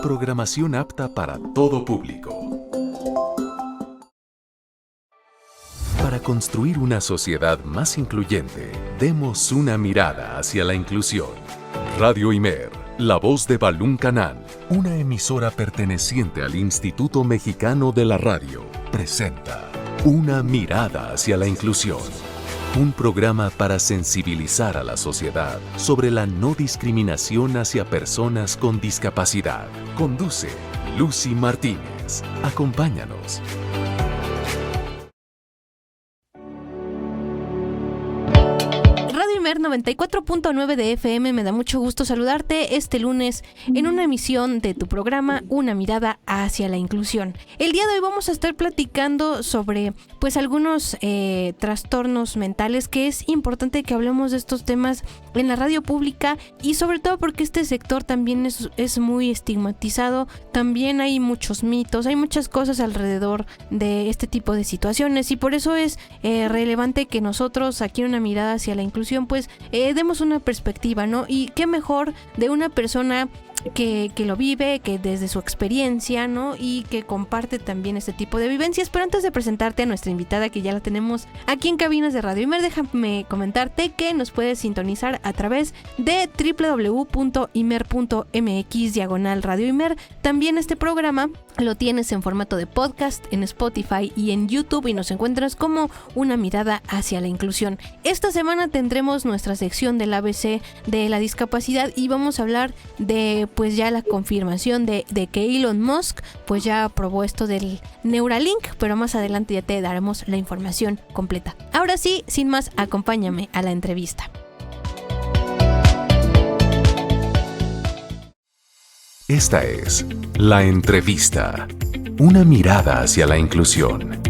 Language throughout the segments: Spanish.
programación apta para todo público. Para construir una sociedad más incluyente, demos una mirada hacia la inclusión. Radio Imer, la voz de Balún Canal, una emisora perteneciente al Instituto Mexicano de la Radio, presenta Una mirada hacia la inclusión. Un programa para sensibilizar a la sociedad sobre la no discriminación hacia personas con discapacidad. Conduce Lucy Martínez. Acompáñanos. Radio Imer 94.9 de FM, me da mucho gusto saludarte este lunes en una emisión de tu programa Una mirada hacia la inclusión. El día de hoy vamos a estar platicando sobre algunos trastornos mentales, que es importante que hablemos de estos temas en la radio pública y sobre todo porque este sector también es muy estigmatizado. También hay muchos mitos, hay muchas cosas alrededor de este tipo de situaciones y por eso es relevante que nosotros aquí en Una mirada hacia la inclusión demos una perspectiva, ¿no? Y qué mejor de una persona que lo vive, que desde su experiencia, ¿no? Y que comparte también este tipo de vivencias. Pero antes de presentarte a nuestra invitada, que ya la tenemos aquí en cabinas de Radio Imer, déjame comentarte que nos puedes sintonizar a través de www.imer.mx/Radio Imer. También este programa lo tienes en formato de podcast en Spotify y en YouTube y nos encuentras como Una mirada hacia la inclusión. Esta semana tendremos nuestra sección del ABC de la discapacidad y vamos a hablar de ya la confirmación de que Elon Musk ya aprobó esto del Neuralink, pero más adelante ya te daremos la información completa. Ahora sí, sin más, acompáñame a la entrevista. Esta es La Entrevista. Una mirada hacia la inclusión.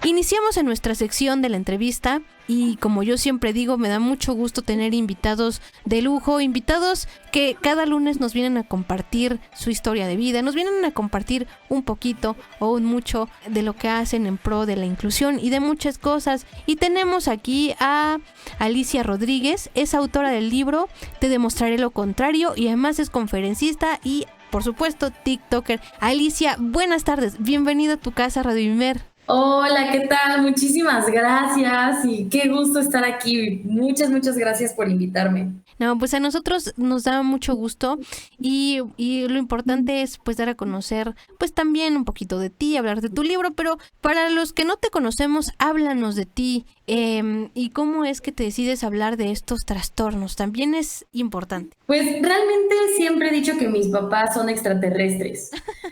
Iniciamos en nuestra sección de la entrevista y como yo siempre digo, me da mucho gusto tener invitados de lujo, invitados que cada lunes nos vienen a compartir su historia de vida, nos vienen a compartir un poquito o un mucho de lo que hacen en pro de la inclusión y de muchas cosas. Y tenemos aquí a Alicia Rodríguez, es autora del libro Te demostraré lo contrario y además es conferencista y por supuesto TikToker. Alicia, buenas tardes, bienvenida a tu casa Radio Imer. Hola, ¿qué tal? Muchísimas gracias y qué gusto estar aquí. Muchas gracias por invitarme. No, pues a nosotros nos da mucho gusto y lo importante es dar a conocer también un poquito de ti, hablar de tu libro, pero para los que no te conocemos, háblanos de ti y cómo es que te decides hablar de estos trastornos, también es importante. Pues realmente siempre he dicho que mis papás son extraterrestres.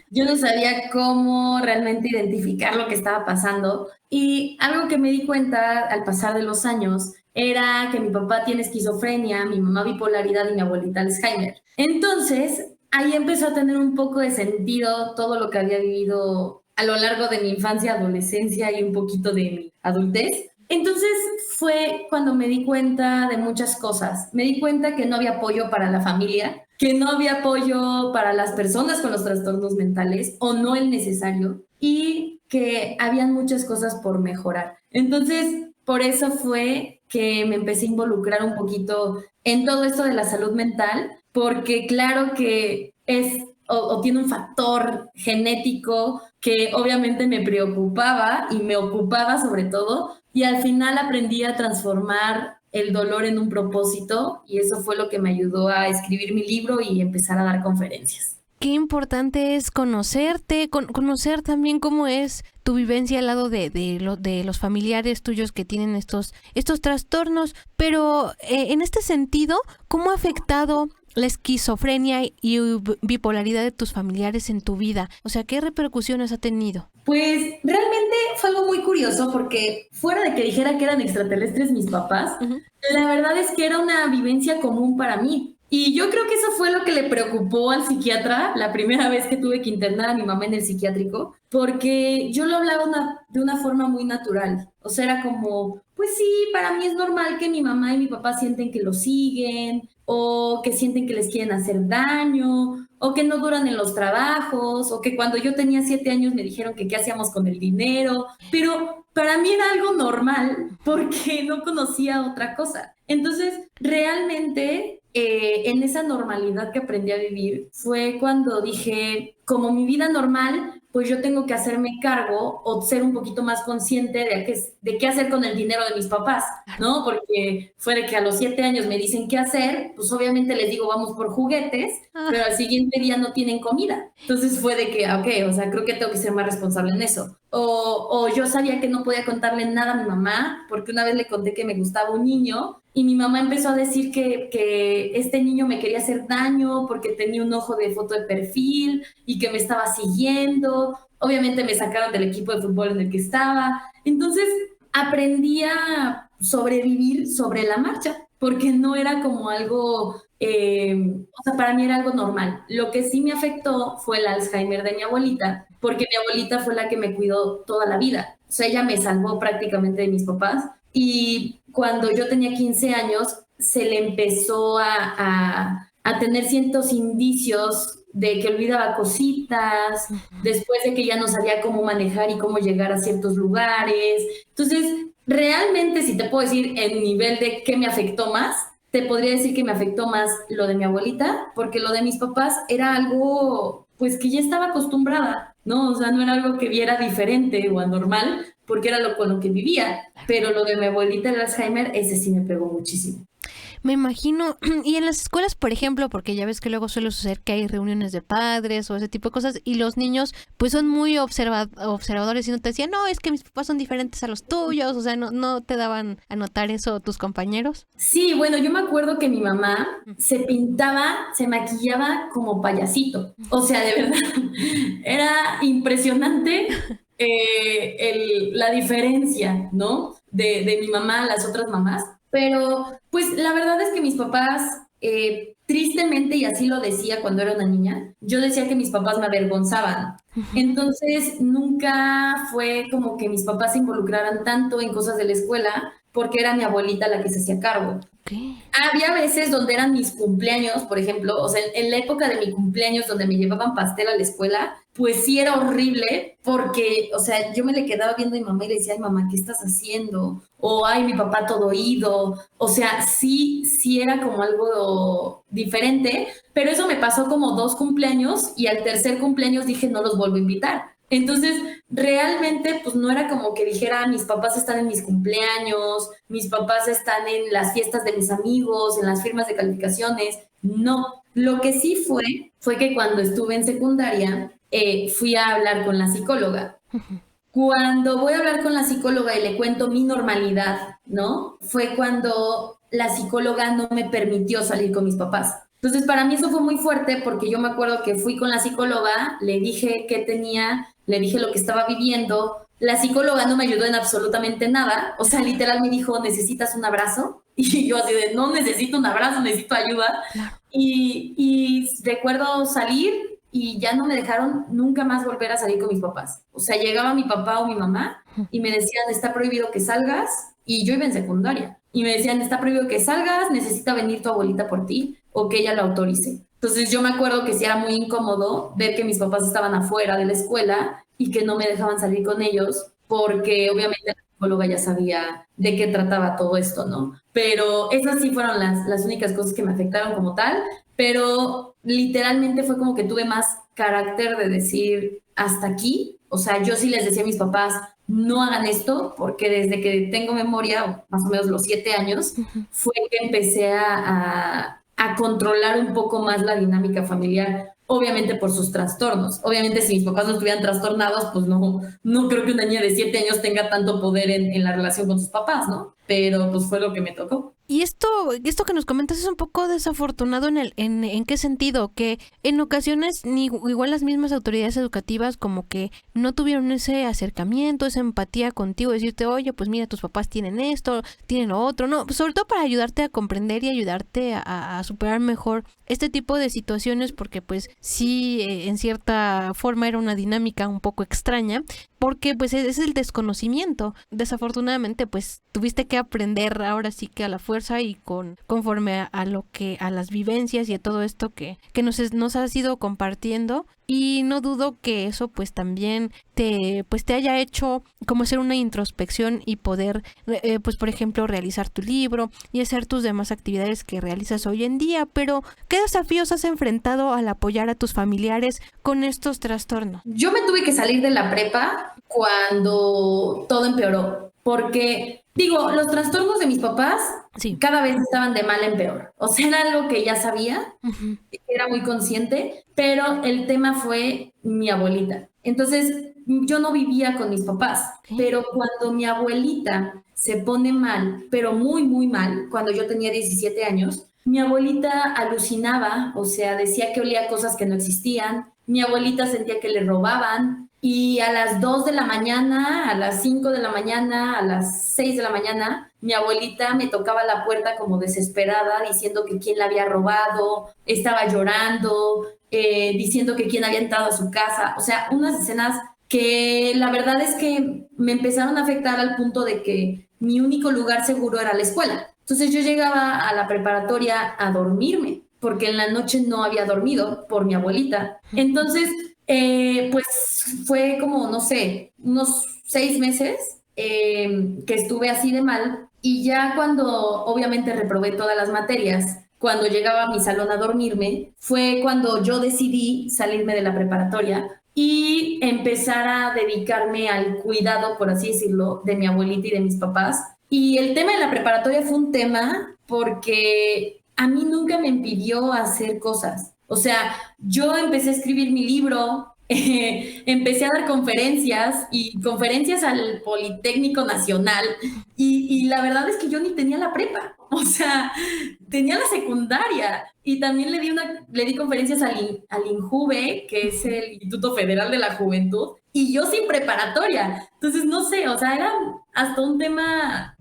Yo no sabía cómo realmente identificar lo que estaba pasando y algo que me di cuenta al pasar de los años era que mi papá tiene esquizofrenia, mi mamá bipolaridad y mi abuelita Alzheimer. Entonces, ahí empezó a tener un poco de sentido todo lo que había vivido a lo largo de mi infancia, adolescencia y un poquito de mi adultez. Entonces fue cuando me di cuenta de muchas cosas. Me di cuenta que no había apoyo para la familia, que no había apoyo para las personas con los trastornos mentales o no el necesario y que habían muchas cosas por mejorar. Entonces, por eso fue que me empecé a involucrar un poquito en todo esto de la salud mental, porque claro que es o tiene un factor genético que obviamente me preocupaba y me ocupaba sobre todo, y al final aprendí a transformar el dolor en un propósito y eso fue lo que me ayudó a escribir mi libro y empezar a dar conferencias. Qué importante es conocerte, conocer también cómo es tu vivencia al lado de los familiares tuyos que tienen estos trastornos, pero en este sentido, ¿cómo ha afectado la esquizofrenia y bipolaridad de tus familiares en tu vida? O sea, ¿qué repercusiones ha tenido? Pues realmente fue algo muy curioso porque fuera de que dijera que eran extraterrestres mis papás, la verdad es que era una vivencia común para mí. Y yo creo que eso fue lo que le preocupó al psiquiatra la primera vez que tuve que internar a mi mamá en el psiquiátrico, porque yo lo hablaba de una forma muy natural. O sea, era como, pues sí, para mí es normal que mi mamá y mi papá sienten que lo siguen, o que sienten que les quieren hacer daño, o que no duran en los trabajos, o que cuando yo tenía 7 años me dijeron que qué hacíamos con el dinero, pero para mí era algo normal porque no conocía otra cosa. Entonces, realmente en esa normalidad que aprendí a vivir, fue cuando dije, como mi vida normal, pues yo tengo que hacerme cargo o ser un poquito más consciente de qué hacer con el dinero de mis papás, ¿no? Porque fue de que a los 7 años me dicen qué hacer, pues obviamente les digo vamos por juguetes, pero al siguiente día no tienen comida. Entonces fue de que, ok, o sea, creo que tengo que ser más responsable en eso. O yo sabía que no podía contarle nada a mi mamá, porque una vez le conté que me gustaba un niño, y mi mamá empezó a decir que este niño me quería hacer daño porque tenía un ojo de foto de perfil y que me estaba siguiendo. Obviamente me sacaron del equipo de fútbol en el que estaba. Entonces aprendí a sobrevivir sobre la marcha, porque no era como algo, o sea, para mí era algo normal. Lo que sí me afectó fue el Alzheimer de mi abuelita, porque mi abuelita fue la que me cuidó toda la vida. O sea, ella me salvó prácticamente de mis papás. Y cuando yo tenía 15 años, se le empezó a tener ciertos indicios de que olvidaba cositas, después de que ya no sabía cómo manejar y cómo llegar a ciertos lugares. Entonces, realmente, si te puedo decir el nivel de qué me afectó más, te podría decir que me afectó más lo de mi abuelita, porque lo de mis papás era algo, pues, que ya estaba acostumbrada, ¿no? O sea, no era algo que viera diferente o anormal, porque era con lo que vivía. Pero lo de mi abuelita, el Alzheimer, ese sí me pegó muchísimo. Me imagino, y en las escuelas, por ejemplo, porque ya ves que luego suele suceder que hay reuniones de padres o ese tipo de cosas, y los niños pues son muy observadores y no te decían, no, es que mis papás son diferentes a los tuyos, o sea, no te daban a notar eso tus compañeros. Sí, bueno, yo me acuerdo que mi mamá se pintaba, se maquillaba como payasito, o sea, de verdad, era impresionante la diferencia, ¿no? De mi mamá a las otras mamás. Pero, pues, la verdad es que mis papás, tristemente, y así lo decía cuando era una niña, yo decía que mis papás me avergonzaban. Entonces, nunca fue como que mis papás se involucraran tanto en cosas de la escuela, porque era mi abuelita la que se hacía cargo. Okay. Había veces donde eran mis cumpleaños, por ejemplo, o sea, en la época de mi cumpleaños donde me llevaban pastel a la escuela, pues sí era horrible porque, o sea, yo me le quedaba viendo a mi mamá y le decía, ay mamá, ¿qué estás haciendo? O ay, mi papá todo oído. O sea, sí era como algo diferente, pero eso me pasó como 2 cumpleaños y al tercer cumpleaños dije, no los vuelvo a invitar. Entonces, realmente, pues no era como que dijera, mis papás están en mis cumpleaños, mis papás están en las fiestas de mis amigos, en las firmas de calificaciones. No, lo que sí fue que cuando estuve en secundaria, fui a hablar con la psicóloga. Cuando voy a hablar con la psicóloga y le cuento mi normalidad, ¿no? Fue cuando la psicóloga no me permitió salir con mis papás. Entonces, para mí eso fue muy fuerte porque yo me acuerdo que fui con la psicóloga, le dije qué tenía, le dije lo que estaba viviendo. La psicóloga no me ayudó en absolutamente nada. O sea, literal me dijo, ¿necesitas un abrazo? Y yo así de, no necesito un abrazo, necesito ayuda. Y recuerdo salir y ya no me dejaron nunca más volver a salir con mis papás. O sea, llegaba mi papá o mi mamá y me decían, está prohibido que salgas. Y yo iba en secundaria. Y me decían, está prohibido que salgas, necesita venir tu abuelita por ti o que ella lo autorice. Entonces yo me acuerdo que sí era muy incómodo ver que mis papás estaban afuera de la escuela y que no me dejaban salir con ellos porque obviamente la psicóloga ya sabía de qué trataba todo esto, ¿no? Pero esas sí fueron las únicas cosas que me afectaron como tal, pero literalmente fue como que tuve más carácter de decir hasta aquí. O sea, yo sí les decía a mis papás, no hagan esto, porque desde que tengo memoria, más o menos los 7 años, fue que empecé a controlar un poco más la dinámica familiar, obviamente por sus trastornos. Obviamente si mis papás no estuvieran trastornados, pues no creo que una niña de 7 años tenga tanto poder en la relación con sus papás, ¿no? Pero pues fue lo que me tocó. Y esto que nos comentas es un poco desafortunado en qué sentido, que en ocasiones igual las mismas autoridades educativas como que no tuvieron ese acercamiento, esa empatía contigo, decirte, oye, pues mira, tus papás tienen esto, tienen lo otro, no, pues sobre todo para ayudarte a comprender y ayudarte a superar mejor este tipo de situaciones, porque pues sí, en cierta forma era una dinámica un poco extraña, porque pues es el desconocimiento. Desafortunadamente pues tuviste que aprender ahora sí que a la fuerza fuerza y conforme a lo que, a las vivencias y a todo esto que nos has ido compartiendo. Y no dudo que eso pues también te haya hecho como hacer una introspección y poder pues por ejemplo realizar tu libro y hacer tus demás actividades que realizas hoy en día. Pero ¿qué desafíos has enfrentado al apoyar a tus familiares con estos trastornos? Yo me tuve que salir de la prepa cuando todo empeoró, porque digo, los trastornos de mis papás Sí. cada vez estaban de mal en peor. O sea, era algo que ya sabía, Uh-huh. era muy consciente, pero el tema fue mi abuelita. Entonces, yo no vivía con mis papás, pero cuando mi abuelita se pone mal, pero muy, muy mal, cuando yo tenía 17 años, mi abuelita alucinaba, o sea, decía que olía cosas que no existían, mi abuelita sentía que le robaban, y a las 2 de la mañana, a las 5 de la mañana, a las 6 de la mañana, mi abuelita me tocaba la puerta como desesperada, diciendo que quién la había robado, estaba llorando, diciendo que quién había entrado a su casa. O sea, unas escenas que la verdad es que me empezaron a afectar al punto de que mi único lugar seguro era la escuela. Entonces yo llegaba a la preparatoria a dormirme, porque en la noche no había dormido por mi abuelita. Entonces, pues fue como, no sé, unos 6 meses que estuve así de mal, y ya cuando obviamente reprobé todas las materias, cuando llegaba a mi salón a dormirme, fue cuando yo decidí salirme de la preparatoria y empezar a dedicarme al cuidado, por así decirlo, de mi abuelita y de mis papás. Y el tema de la preparatoria fue un tema porque a mí nunca me impidió hacer cosas. O sea, yo empecé a escribir mi libro, empecé a dar conferencias y conferencias al Politécnico Nacional, y la verdad es que yo ni tenía la prepa, o sea, tenía la secundaria, y también le di conferencias al INJUVE, que es el Instituto Federal de la Juventud, y yo sin preparatoria. Entonces, no sé, o sea, era hasta un tema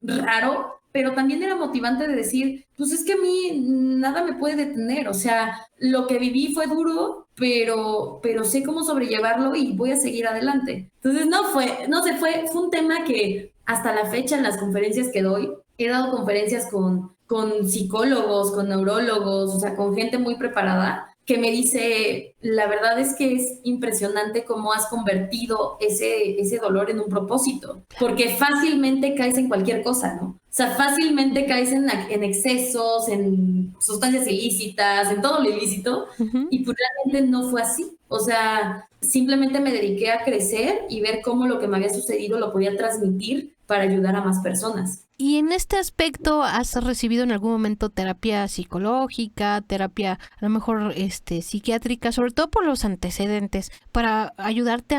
raro, pero también era motivante de decir, pues es que a mí nada me puede detener, o sea, lo que viví fue duro, pero sé cómo sobrellevarlo y voy a seguir adelante. Entonces fue un tema que hasta la fecha en las conferencias que doy, he dado conferencias con psicólogos, con neurólogos, o sea, con gente muy preparada, que me dice, la verdad es que es impresionante cómo has convertido ese dolor en un propósito, porque fácilmente caes en cualquier cosa, ¿no? O sea, fácilmente caes en excesos, en sustancias ilícitas, en todo lo ilícito, y pues realmente no fue así. O sea, simplemente me dediqué a crecer y ver cómo lo que me había sucedido lo podía transmitir para ayudar a más personas. Y en este aspecto, ¿has recibido en algún momento terapia psicológica, terapia a lo mejor psiquiátrica, sobre todo por los antecedentes, para ayudarte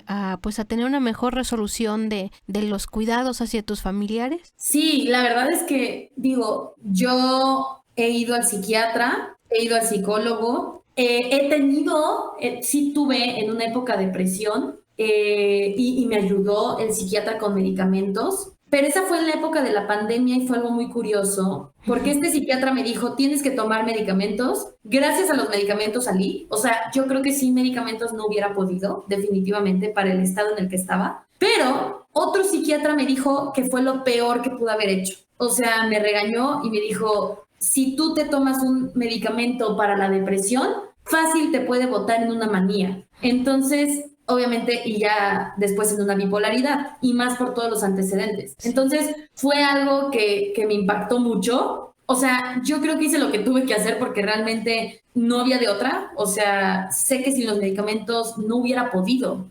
a tener una mejor resolución de los cuidados hacia tus familiares? Sí, la verdad es que, digo, yo he ido al psiquiatra, he ido al psicólogo, sí tuve en una época depresión, y me ayudó el psiquiatra con medicamentos. Pero esa fue en la época de la pandemia y fue algo muy curioso, porque este psiquiatra me dijo, tienes que tomar medicamentos. Gracias a los medicamentos salí. O sea, yo creo que sin medicamentos no hubiera podido, definitivamente, para el estado en el que estaba. Pero otro psiquiatra me dijo que fue lo peor que pude haber hecho. O sea, me regañó y me dijo, si tú te tomas un medicamento para la depresión, fácil te puede botar en una manía. Entonces, obviamente, y ya después en una bipolaridad, y más por todos los antecedentes. Entonces, fue algo que me impactó mucho. O sea, yo creo que hice lo que tuve que hacer porque realmente no había de otra. O sea, sé que sin los medicamentos no hubiera podido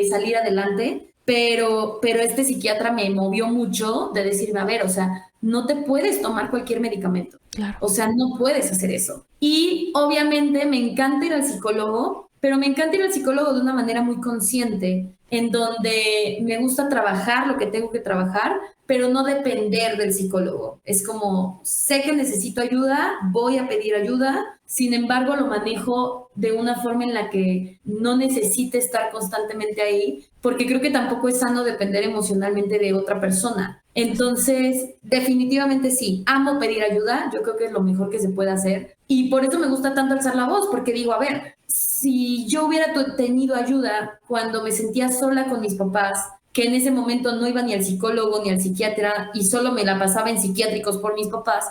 salir adelante, pero este psiquiatra me movió mucho de decirme, a ver, o sea, no te puedes tomar cualquier medicamento. Claro. O sea, no puedes hacer eso. Y obviamente me encanta ir al psicólogo, pero me encanta ir al psicólogo de una manera muy consciente, en donde me gusta trabajar lo que tengo que trabajar, pero no depender del psicólogo. Es como, sé que necesito ayuda, voy a pedir ayuda, sin embargo lo manejo de una forma en la que no necesite estar constantemente ahí, porque creo que tampoco es sano depender emocionalmente de otra persona. Entonces, definitivamente sí, amo pedir ayuda, yo creo que es lo mejor que se puede hacer, y por eso me gusta tanto alzar la voz, porque digo, a ver, si yo hubiera tenido ayuda cuando me sentía sola con mis papás, que en ese momento no iba ni al psicólogo ni al psiquiatra y solo me la pasaba en psiquiátricos por mis papás,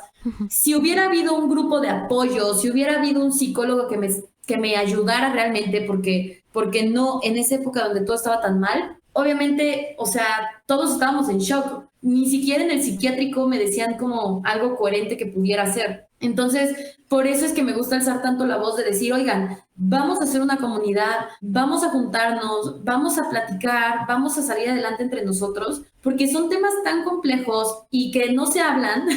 si hubiera habido un grupo de apoyo, si hubiera habido un psicólogo que me ayudara realmente, porque no, en esa época donde todo estaba tan mal, obviamente, o sea, todos estábamos en shock. Ni siquiera en el psiquiátrico me decían como algo coherente que pudiera hacer. Entonces, por eso es que me gusta alzar tanto la voz de decir, oigan, vamos a hacer una comunidad, vamos a juntarnos, vamos a platicar, vamos a salir adelante entre nosotros, porque son temas tan complejos y que no se hablan,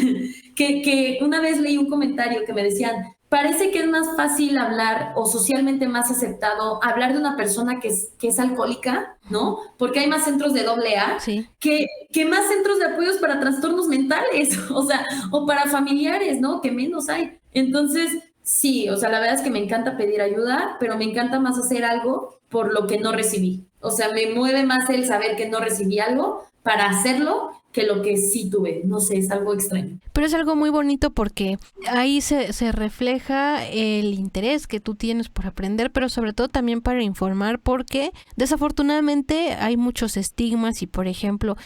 que una vez leí un comentario que me decían, parece que es más fácil hablar o socialmente más aceptado hablar de una persona que es alcohólica, ¿no? Porque hay más centros de AA, Sí. que más centros de apoyos para trastornos mentales, o sea, o para familiares, ¿no? Que menos hay. Entonces, sí, o sea, la verdad es que me encanta pedir ayuda, pero me encanta más hacer algo por lo que no recibí. O sea, me mueve más el saber que no recibí algo para hacerlo que lo que sí tuve. No sé, es algo extraño. Pero es algo muy bonito porque ahí se refleja el interés que tú tienes por aprender, pero sobre todo también para informar, porque desafortunadamente hay muchos estigmas y, por ejemplo,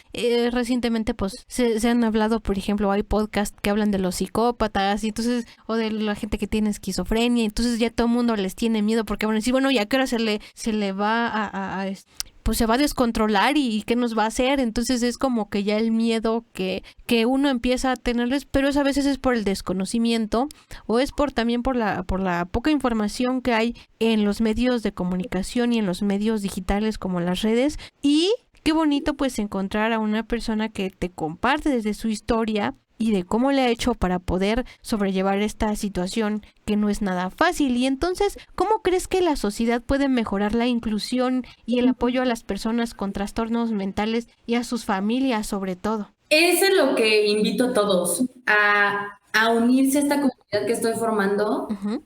recientemente pues se han hablado, por ejemplo, hay podcasts que hablan de los psicópatas y entonces, o de la gente que tiene esquizofrenia, entonces ya todo el mundo les tiene miedo porque van a decir, bueno, ¿y a qué hora se le va pues se va a descontrolar y qué nos va a hacer? Entonces es como que ya el miedo que uno empieza a tenerles, pero a veces es por el desconocimiento o es también por la poca información que hay en los medios de comunicación y en los medios digitales como las redes. Y qué bonito pues encontrar a una persona que te comparte desde su historia y de cómo le ha hecho para poder sobrellevar esta situación que no es nada fácil. Y entonces, ¿cómo crees que la sociedad puede mejorar la inclusión y el apoyo a las personas con trastornos mentales y a sus familias sobre todo? Eso es lo que invito a todos, a unirse a esta comunidad que estoy formando. Uh-huh.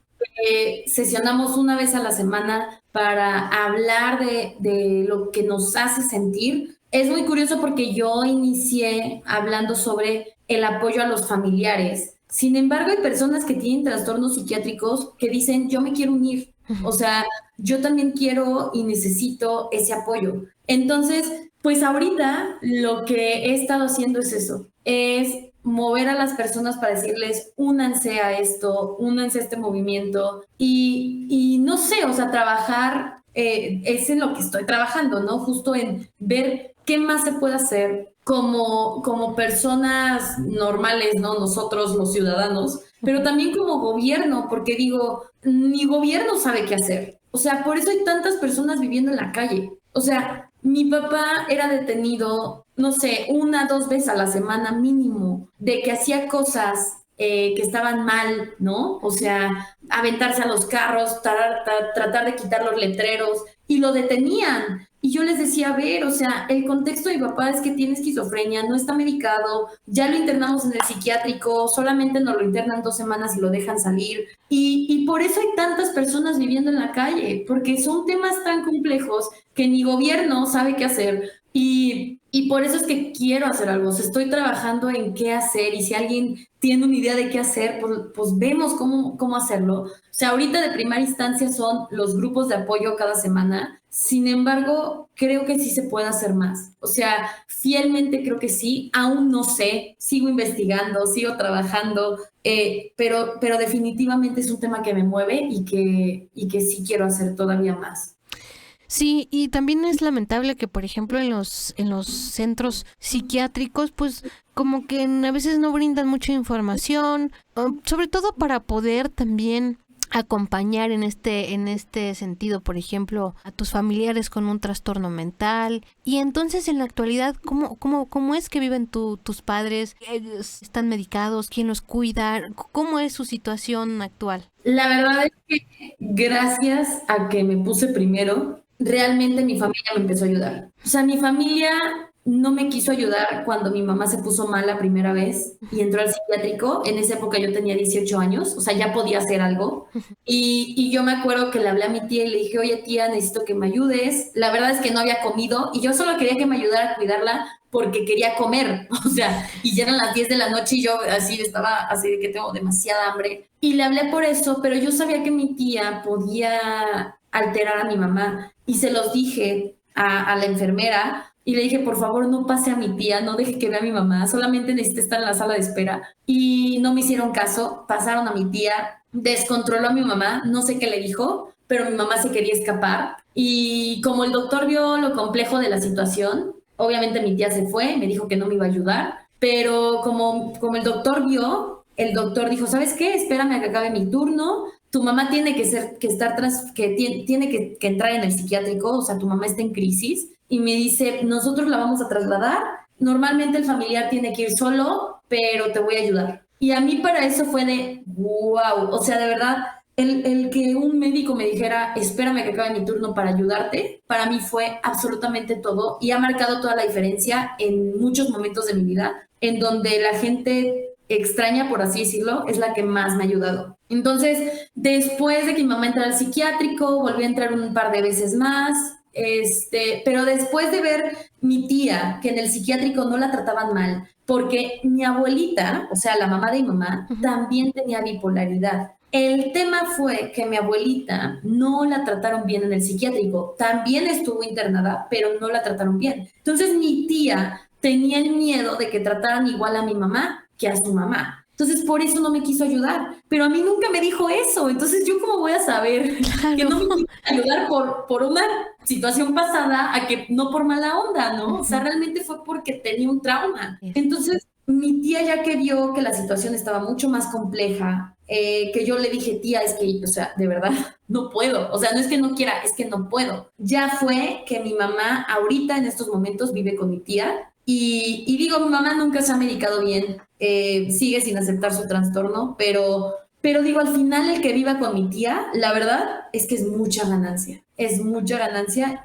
Sesionamos una vez a la semana para hablar de lo que nos hace sentir. Es muy curioso porque yo inicié hablando sobre el apoyo a los familiares. Sin embargo, hay personas que tienen trastornos psiquiátricos que dicen, yo me quiero unir. O sea, yo también quiero y necesito ese apoyo. Entonces, pues ahorita lo que he estado haciendo es eso, es mover a las personas para decirles, únanse a esto, únanse a este movimiento y no sé, o sea, trabajar, es en lo que estoy trabajando, ¿no? Justo en ver qué más se puede hacer como personas normales, ¿no? Nosotros los ciudadanos, pero también como gobierno, porque digo, ni gobierno sabe qué hacer. O sea, por eso hay tantas personas viviendo en la calle. O sea, mi papá era detenido, no sé, 1 o 2 veces a la semana mínimo, de que hacía cosas que estaban mal, ¿no? O sea, aventarse a los carros, tratar de quitar los letreros, y lo detenían. Y yo les decía, a ver, o sea, el contexto de mi papá es que tiene esquizofrenia, no está medicado, ya lo internamos en el psiquiátrico, solamente nos lo internan 2 semanas y lo dejan salir. Y por eso hay tantas personas viviendo en la calle, porque son temas tan complejos que ni gobierno sabe qué hacer. Y por eso es que quiero hacer algo. O sea, estoy trabajando en qué hacer y si alguien tiene una idea de qué hacer, pues vemos cómo hacerlo. O sea, ahorita de primera instancia son los grupos de apoyo cada semana. Sin embargo, creo que sí se puede hacer más. O sea, fielmente creo que sí. Aún no sé, sigo investigando, sigo trabajando, pero definitivamente es un tema que me mueve y que sí quiero hacer todavía más. Sí, y también es lamentable que, por ejemplo, en los centros psiquiátricos, pues como que a veces no brindan mucha información, sobre todo para poder también acompañar en este sentido, por ejemplo, a tus familiares con un trastorno mental. Y entonces, en la actualidad, ¿cómo es que viven tus padres? ¿Están medicados? ¿Quién los cuida? ¿Cómo es su situación actual? La verdad es que gracias a que me puse primero, realmente mi familia me empezó a ayudar. O sea, mi familia no me quiso ayudar cuando mi mamá se puso mal la primera vez y entró al psiquiátrico. En esa época yo tenía 18 años, o sea, ya podía hacer algo. Y yo me acuerdo que le hablé a mi tía y le dije, oye tía, necesito que me ayudes. La verdad es que no había comido y yo solo quería que me ayudara a cuidarla porque quería comer, o sea, y ya eran las 10 de la noche y yo estaba así de que tengo demasiada hambre. Y le hablé por eso, pero yo sabía que mi tía podía alterar a mi mamá y se los dije a la enfermera y le dije, por favor, no pase a mi tía, no deje que vea a mi mamá, solamente necesita estar en la sala de espera. Y no me hicieron caso, pasaron a mi tía, descontroló a mi mamá, no sé qué le dijo, pero mi mamá se quería escapar. Y como el doctor vio lo complejo de la situación, obviamente mi tía se fue, me dijo que no me iba a ayudar, pero como el doctor vio, el doctor dijo, ¿sabes qué? Espérame a que acabe mi turno. Tu mamá tiene que entrar en el psiquiátrico, o sea, tu mamá está en crisis. Y me dice, nosotros la vamos a trasladar. Normalmente el familiar tiene que ir solo, pero te voy a ayudar. Y a mí para eso fue de wow, o sea, de verdad, el que un médico me dijera, espérame que acabe mi turno para ayudarte, para mí fue absolutamente todo y ha marcado toda la diferencia en muchos momentos de mi vida, en donde la gente extraña, por así decirlo, es la que más me ha ayudado. Entonces, después de que mi mamá entrara al psiquiátrico, volví a entrar un par de veces más, pero después de ver mi tía, que en el psiquiátrico no la trataban mal, porque mi abuelita, o sea, la mamá de mi mamá, también tenía bipolaridad. El tema fue que mi abuelita no la trataron bien en el psiquiátrico. También estuvo internada, pero no la trataron bien. Entonces mi tía tenía el miedo de que trataran igual a mi mamá que a su mamá. Entonces por eso no me quiso ayudar. Pero a mí nunca me dijo eso. Entonces yo cómo voy a saber que no me quiso ayudar por una situación pasada a que no por mala onda, ¿no? O sea, realmente fue porque tenía un trauma. Entonces mi tía, ya que vio que la situación estaba mucho más compleja, que yo le dije, tía, es que, o sea, de verdad, no puedo. O sea, no es que no quiera, es que no puedo. Ya fue que mi mamá ahorita en estos momentos vive con mi tía y digo, mi mamá nunca se ha medicado bien, sigue sin aceptar su trastorno, pero digo, al final el que viva con mi tía, la verdad es que es mucha ganancia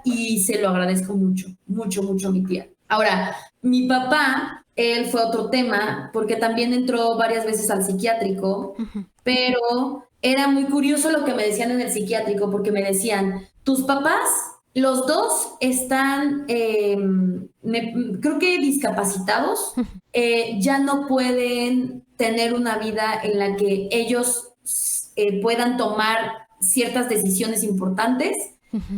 y se lo agradezco mucho, mucho, mucho a mi tía. Ahora, mi papá, él fue otro tema, porque también entró varias veces al psiquiátrico, pero era muy curioso lo que me decían en el psiquiátrico, porque me decían, tus papás, los dos están, creo que discapacitados, ya no pueden tener una vida en la que ellos puedan tomar ciertas decisiones importantes.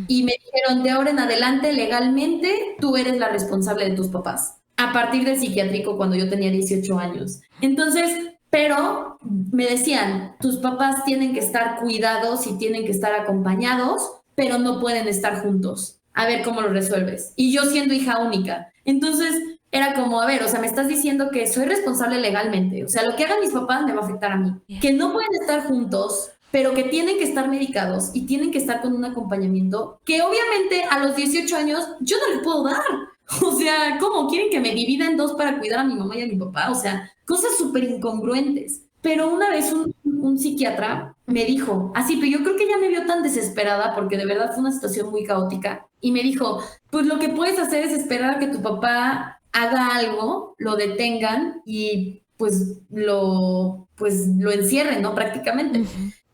Y me dijeron, de ahora en adelante, legalmente, tú eres la responsable de tus papás. A partir del psiquiátrico, cuando yo tenía 18 años. Entonces, pero me decían, tus papás tienen que estar cuidados y tienen que estar acompañados, pero no pueden estar juntos. A ver cómo lo resuelves. Y yo siendo hija única. Entonces, era como, a ver, o sea, me estás diciendo que soy responsable legalmente. O sea, lo que hagan mis papás me va a afectar a mí. Que no pueden estar juntos, pero que tienen que estar medicados y tienen que estar con un acompañamiento que obviamente a los 18 años yo no les puedo dar. O sea, ¿cómo quieren que me divida en dos para cuidar a mi mamá y a mi papá? O sea, cosas súper incongruentes. Pero una vez un psiquiatra me dijo, así, pero yo creo que ya me vio tan desesperada porque de verdad fue una situación muy caótica y me dijo, pues lo que puedes hacer es esperar a que tu papá haga algo, lo detengan y pues lo encierren, ¿no? Prácticamente.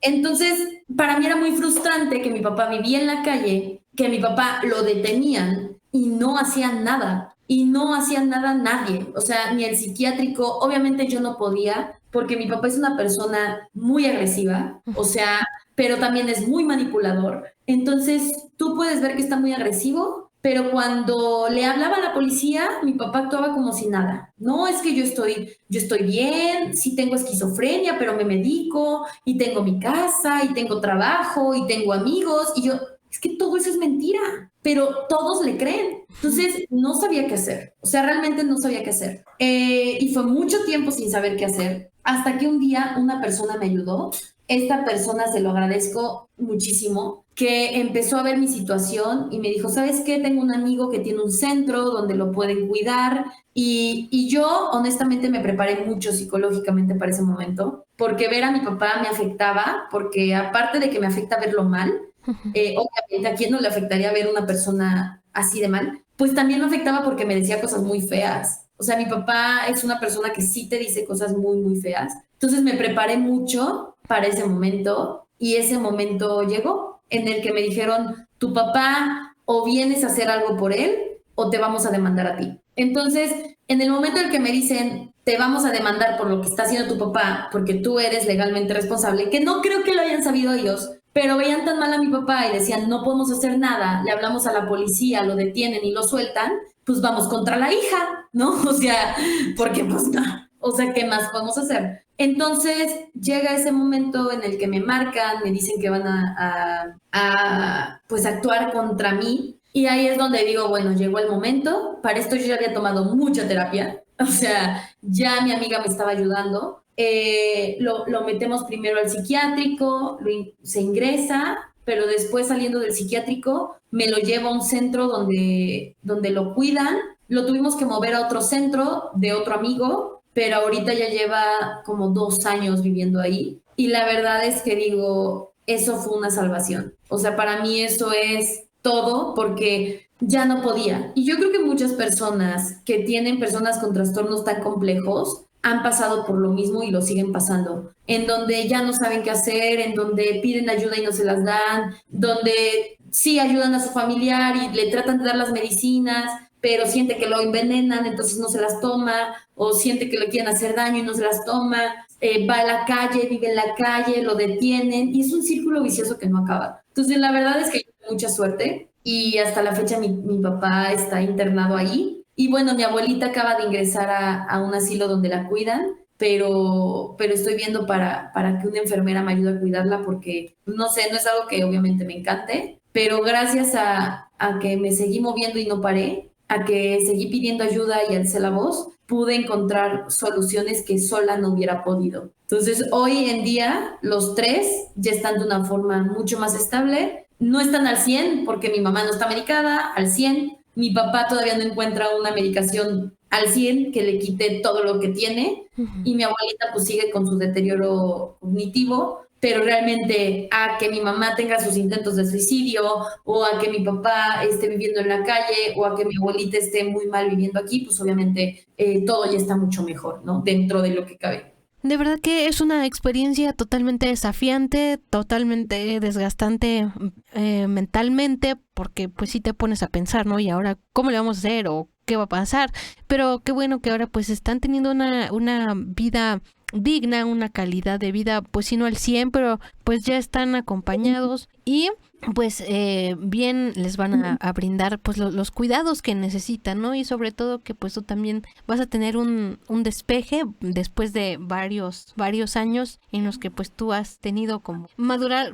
Entonces, para mí era muy frustrante que mi papá vivía en la calle, que mi papá lo detenían y no hacían nada. Y no hacían nada nadie. O sea, ni el psiquiátrico. Obviamente yo no podía, porque mi papá es una persona muy agresiva. O sea, pero también es muy manipulador. Entonces, tú puedes ver que está muy agresivo, pero cuando le hablaba a la policía, mi papá actuaba como si nada. No, es que yo estoy bien, sí tengo esquizofrenia, pero me medico, y tengo mi casa, y tengo trabajo, y tengo amigos, y yo, es que todo eso es mentira, pero todos le creen. Entonces, no sabía qué hacer. O sea, realmente no sabía qué hacer. Y fue mucho tiempo sin saber qué hacer, hasta que un día una persona me ayudó. Esta persona, se lo agradezco muchísimo, que empezó a ver mi situación y me dijo, ¿sabes qué? Tengo un amigo que tiene un centro donde lo pueden cuidar y yo honestamente me preparé mucho psicológicamente para ese momento, porque ver a mi papá me afectaba, porque aparte de que me afecta verlo mal, obviamente a quién no le afectaría ver una persona así de mal, pues también me afectaba porque me decía cosas muy feas. O sea, mi papá es una persona que sí te dice cosas muy, muy feas. Entonces me preparé mucho para ese momento y ese momento llegó en el que me dijeron, tu papá o vienes a hacer algo por él o te vamos a demandar a ti. Entonces, en el momento en el que me dicen, te vamos a demandar por lo que está haciendo tu papá porque tú eres legalmente responsable, que no creo que lo hayan sabido ellos, pero veían tan mal a mi papá y decían, no podemos hacer nada, le hablamos a la policía, lo detienen y lo sueltan, pues vamos contra la hija, ¿no? O sea, porque pues no, o sea, ¿qué más podemos hacer? Entonces llega ese momento en el que me marcan, me dicen que van a pues actuar contra mí, y ahí es donde digo, bueno, llegó el momento. Para esto yo ya había tomado mucha terapia, o sea, ya mi amiga me estaba ayudando. Lo metemos primero al psiquiátrico, se ingresa, pero después saliendo del psiquiátrico me lo llevo a un centro donde lo cuidan. Lo tuvimos que mover a otro centro de otro amigo, pero ahorita ya lleva como 2 años viviendo ahí. Y la verdad es que digo, eso fue una salvación. O sea, para mí eso es todo, porque ya no podía. Y yo creo que muchas personas que tienen personas con trastornos tan complejos han pasado por lo mismo y lo siguen pasando, en donde ya no saben qué hacer, en donde piden ayuda y no se las dan, donde sí ayudan a su familiar y le tratan de dar las medicinas, pero siente que lo envenenan, entonces no se las toma, o siente que le quieren hacer daño y no se las toma, va a la calle, vive en la calle, lo detienen, y es un círculo vicioso que no acaba. Entonces la verdad es que yo tengo mucha suerte, y hasta la fecha mi papá está internado ahí. Y bueno, mi abuelita acaba de ingresar a un asilo donde la cuidan, pero estoy viendo para que una enfermera me ayude a cuidarla, porque, no sé, no es algo que obviamente me encante, pero gracias a que me seguí moviendo y no paré, a que seguí pidiendo ayuda y alcé la voz, pude encontrar soluciones que sola no hubiera podido. Entonces, hoy en día, los 3 ya están de una forma mucho más estable. No están al 100 porque mi mamá no está medicada al 100. Mi papá todavía no encuentra una medicación al 100 que le quite todo lo que tiene, y mi abuelita pues sigue con su deterioro cognitivo, pero realmente a que mi mamá tenga sus intentos de suicidio, o a que mi papá esté viviendo en la calle, o a que mi abuelita esté muy mal viviendo aquí, pues obviamente todo ya está mucho mejor, ¿no? Dentro de lo que cabe. De verdad que es una experiencia totalmente desafiante, totalmente desgastante mentalmente, porque pues sí te pones a pensar, ¿no? Y ahora, ¿cómo le vamos a hacer? ¿O qué va a pasar? Pero qué bueno que ahora pues están teniendo una vida digna, una calidad de vida, pues si no al 100, pero pues ya están acompañados y pues bien les van a brindar pues los cuidados que necesitan, ¿no? Y sobre todo que pues tú también vas a tener un despeje después de varios años en los que pues tú has tenido como madurar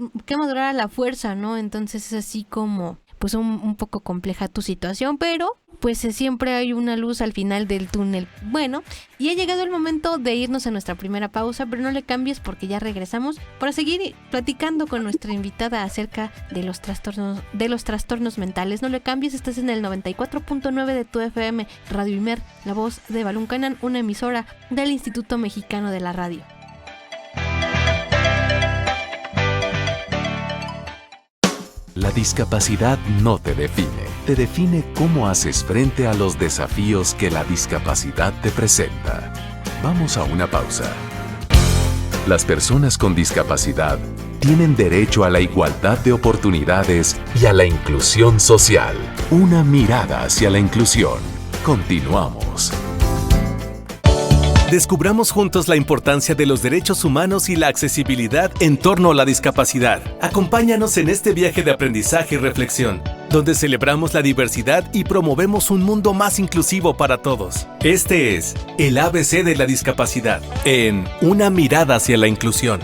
a la fuerza, ¿no? Entonces es así como pues un poco compleja tu situación, pero pues siempre hay una luz al final del túnel. Bueno, y ha llegado el momento de irnos a nuestra primera pausa, pero no le cambies porque ya regresamos para seguir platicando con nuestra invitada acerca de los trastornos mentales. No le cambies, estás en el 94.9 de tu FM, Radio Imer, la voz de Balún Canán, una emisora del Instituto Mexicano de la Radio. La discapacidad no te define cómo haces frente a los desafíos que la discapacidad te presenta. Vamos a una pausa. Las personas con discapacidad tienen derecho a la igualdad de oportunidades y a la inclusión social. Una mirada hacia la inclusión. Continuamos. Descubramos juntos la importancia de los derechos humanos y la accesibilidad en torno a la discapacidad. Acompáñanos en este viaje de aprendizaje y reflexión, donde celebramos la diversidad y promovemos un mundo más inclusivo para todos. Este es el ABC de la discapacidad, en Una mirada hacia la inclusión.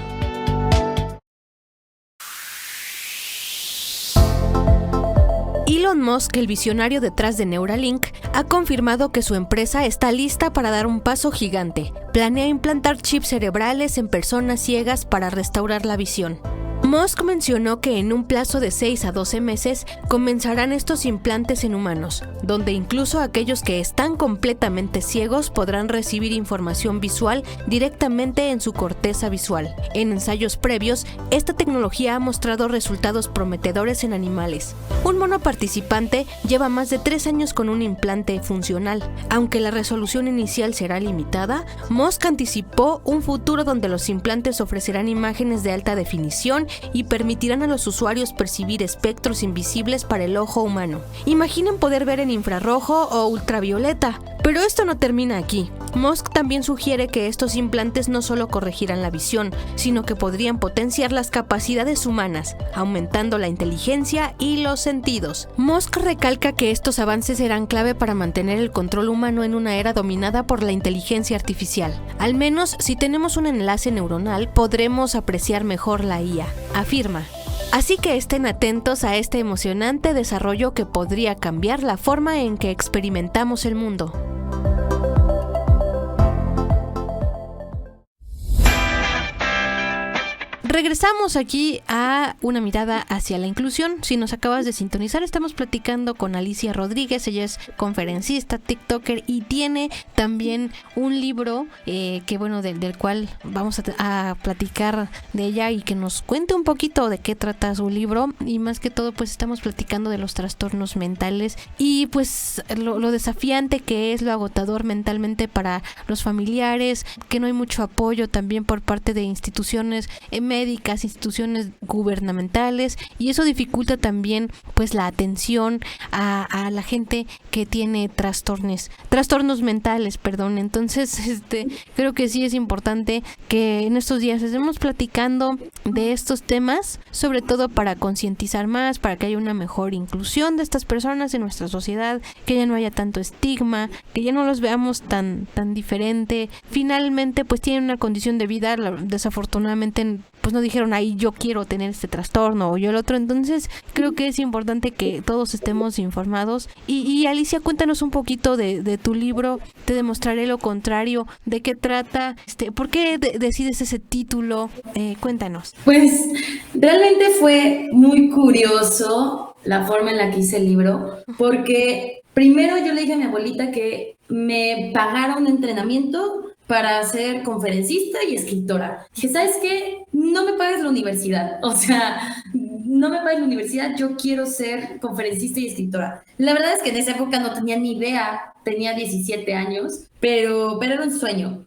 Elon Musk, el visionario detrás de Neuralink, ha confirmado que su empresa está lista para dar un paso gigante. Planea implantar chips cerebrales en personas ciegas para restaurar la visión. Musk mencionó que en un plazo de 6 a 12 meses comenzarán estos implantes en humanos, donde incluso aquellos que están completamente ciegos podrán recibir información visual directamente en su corteza visual. En ensayos previos, esta tecnología ha mostrado resultados prometedores en animales. Un mono participante lleva más de 3 años con un implante funcional. Aunque la resolución inicial será limitada, Musk anticipó un futuro donde los implantes ofrecerán imágenes de alta definición y permitirán a los usuarios percibir espectros invisibles para el ojo humano. Imaginen poder ver en infrarrojo o ultravioleta. Pero esto no termina aquí. Musk también sugiere que estos implantes no solo corregirán la visión, sino que podrían potenciar las capacidades humanas, aumentando la inteligencia y los sentidos. Musk recalca que estos avances serán clave para mantener el control humano en una era dominada por la inteligencia artificial. Al menos si tenemos un enlace neuronal, podremos apreciar mejor la IA, afirma. Así que estén atentos a este emocionante desarrollo que podría cambiar la forma en que experimentamos el mundo. Regresamos aquí a una mirada hacia la inclusión. Si nos acabas de sintonizar, estamos platicando con Alicia Rodríguez. Ella es conferencista, tiktoker y tiene también un libro del cual vamos a platicar de ella y que nos cuente un poquito de qué trata su libro. Y más que todo, pues estamos platicando de los trastornos mentales y pues lo desafiante que es, lo agotador mentalmente para los familiares, que no hay mucho apoyo también por parte de instituciones médicas, instituciones gubernamentales, y eso dificulta también pues la atención a la gente que tiene trastornos mentales, perdón. Entonces, creo que sí es importante que en estos días estemos platicando de estos temas, sobre todo para concientizar más, para que haya una mejor inclusión de estas personas en nuestra sociedad, que ya no haya tanto estigma, que ya no los veamos tan diferente. Finalmente, pues tienen una condición de vida, desafortunadamente pues no dijeron ahí yo quiero tener este trastorno o yo el otro. Entonces creo que es importante que todos estemos informados. Y Alicia, cuéntanos un poquito de tu libro. Te demostraré lo contrario. ¿De qué trata? ¿Por qué decides ese título? Cuéntanos. Pues realmente fue muy curioso la forma en la que hice el libro, porque primero yo le dije a mi abuelita que me pagara un entrenamiento para ser conferencista y escritora. Dije, ¿sabes qué? No me pagues la universidad. O sea, no me pagues la universidad, yo quiero ser conferencista y escritora. La verdad es que en esa época no tenía ni idea, tenía 17 años, pero era un sueño.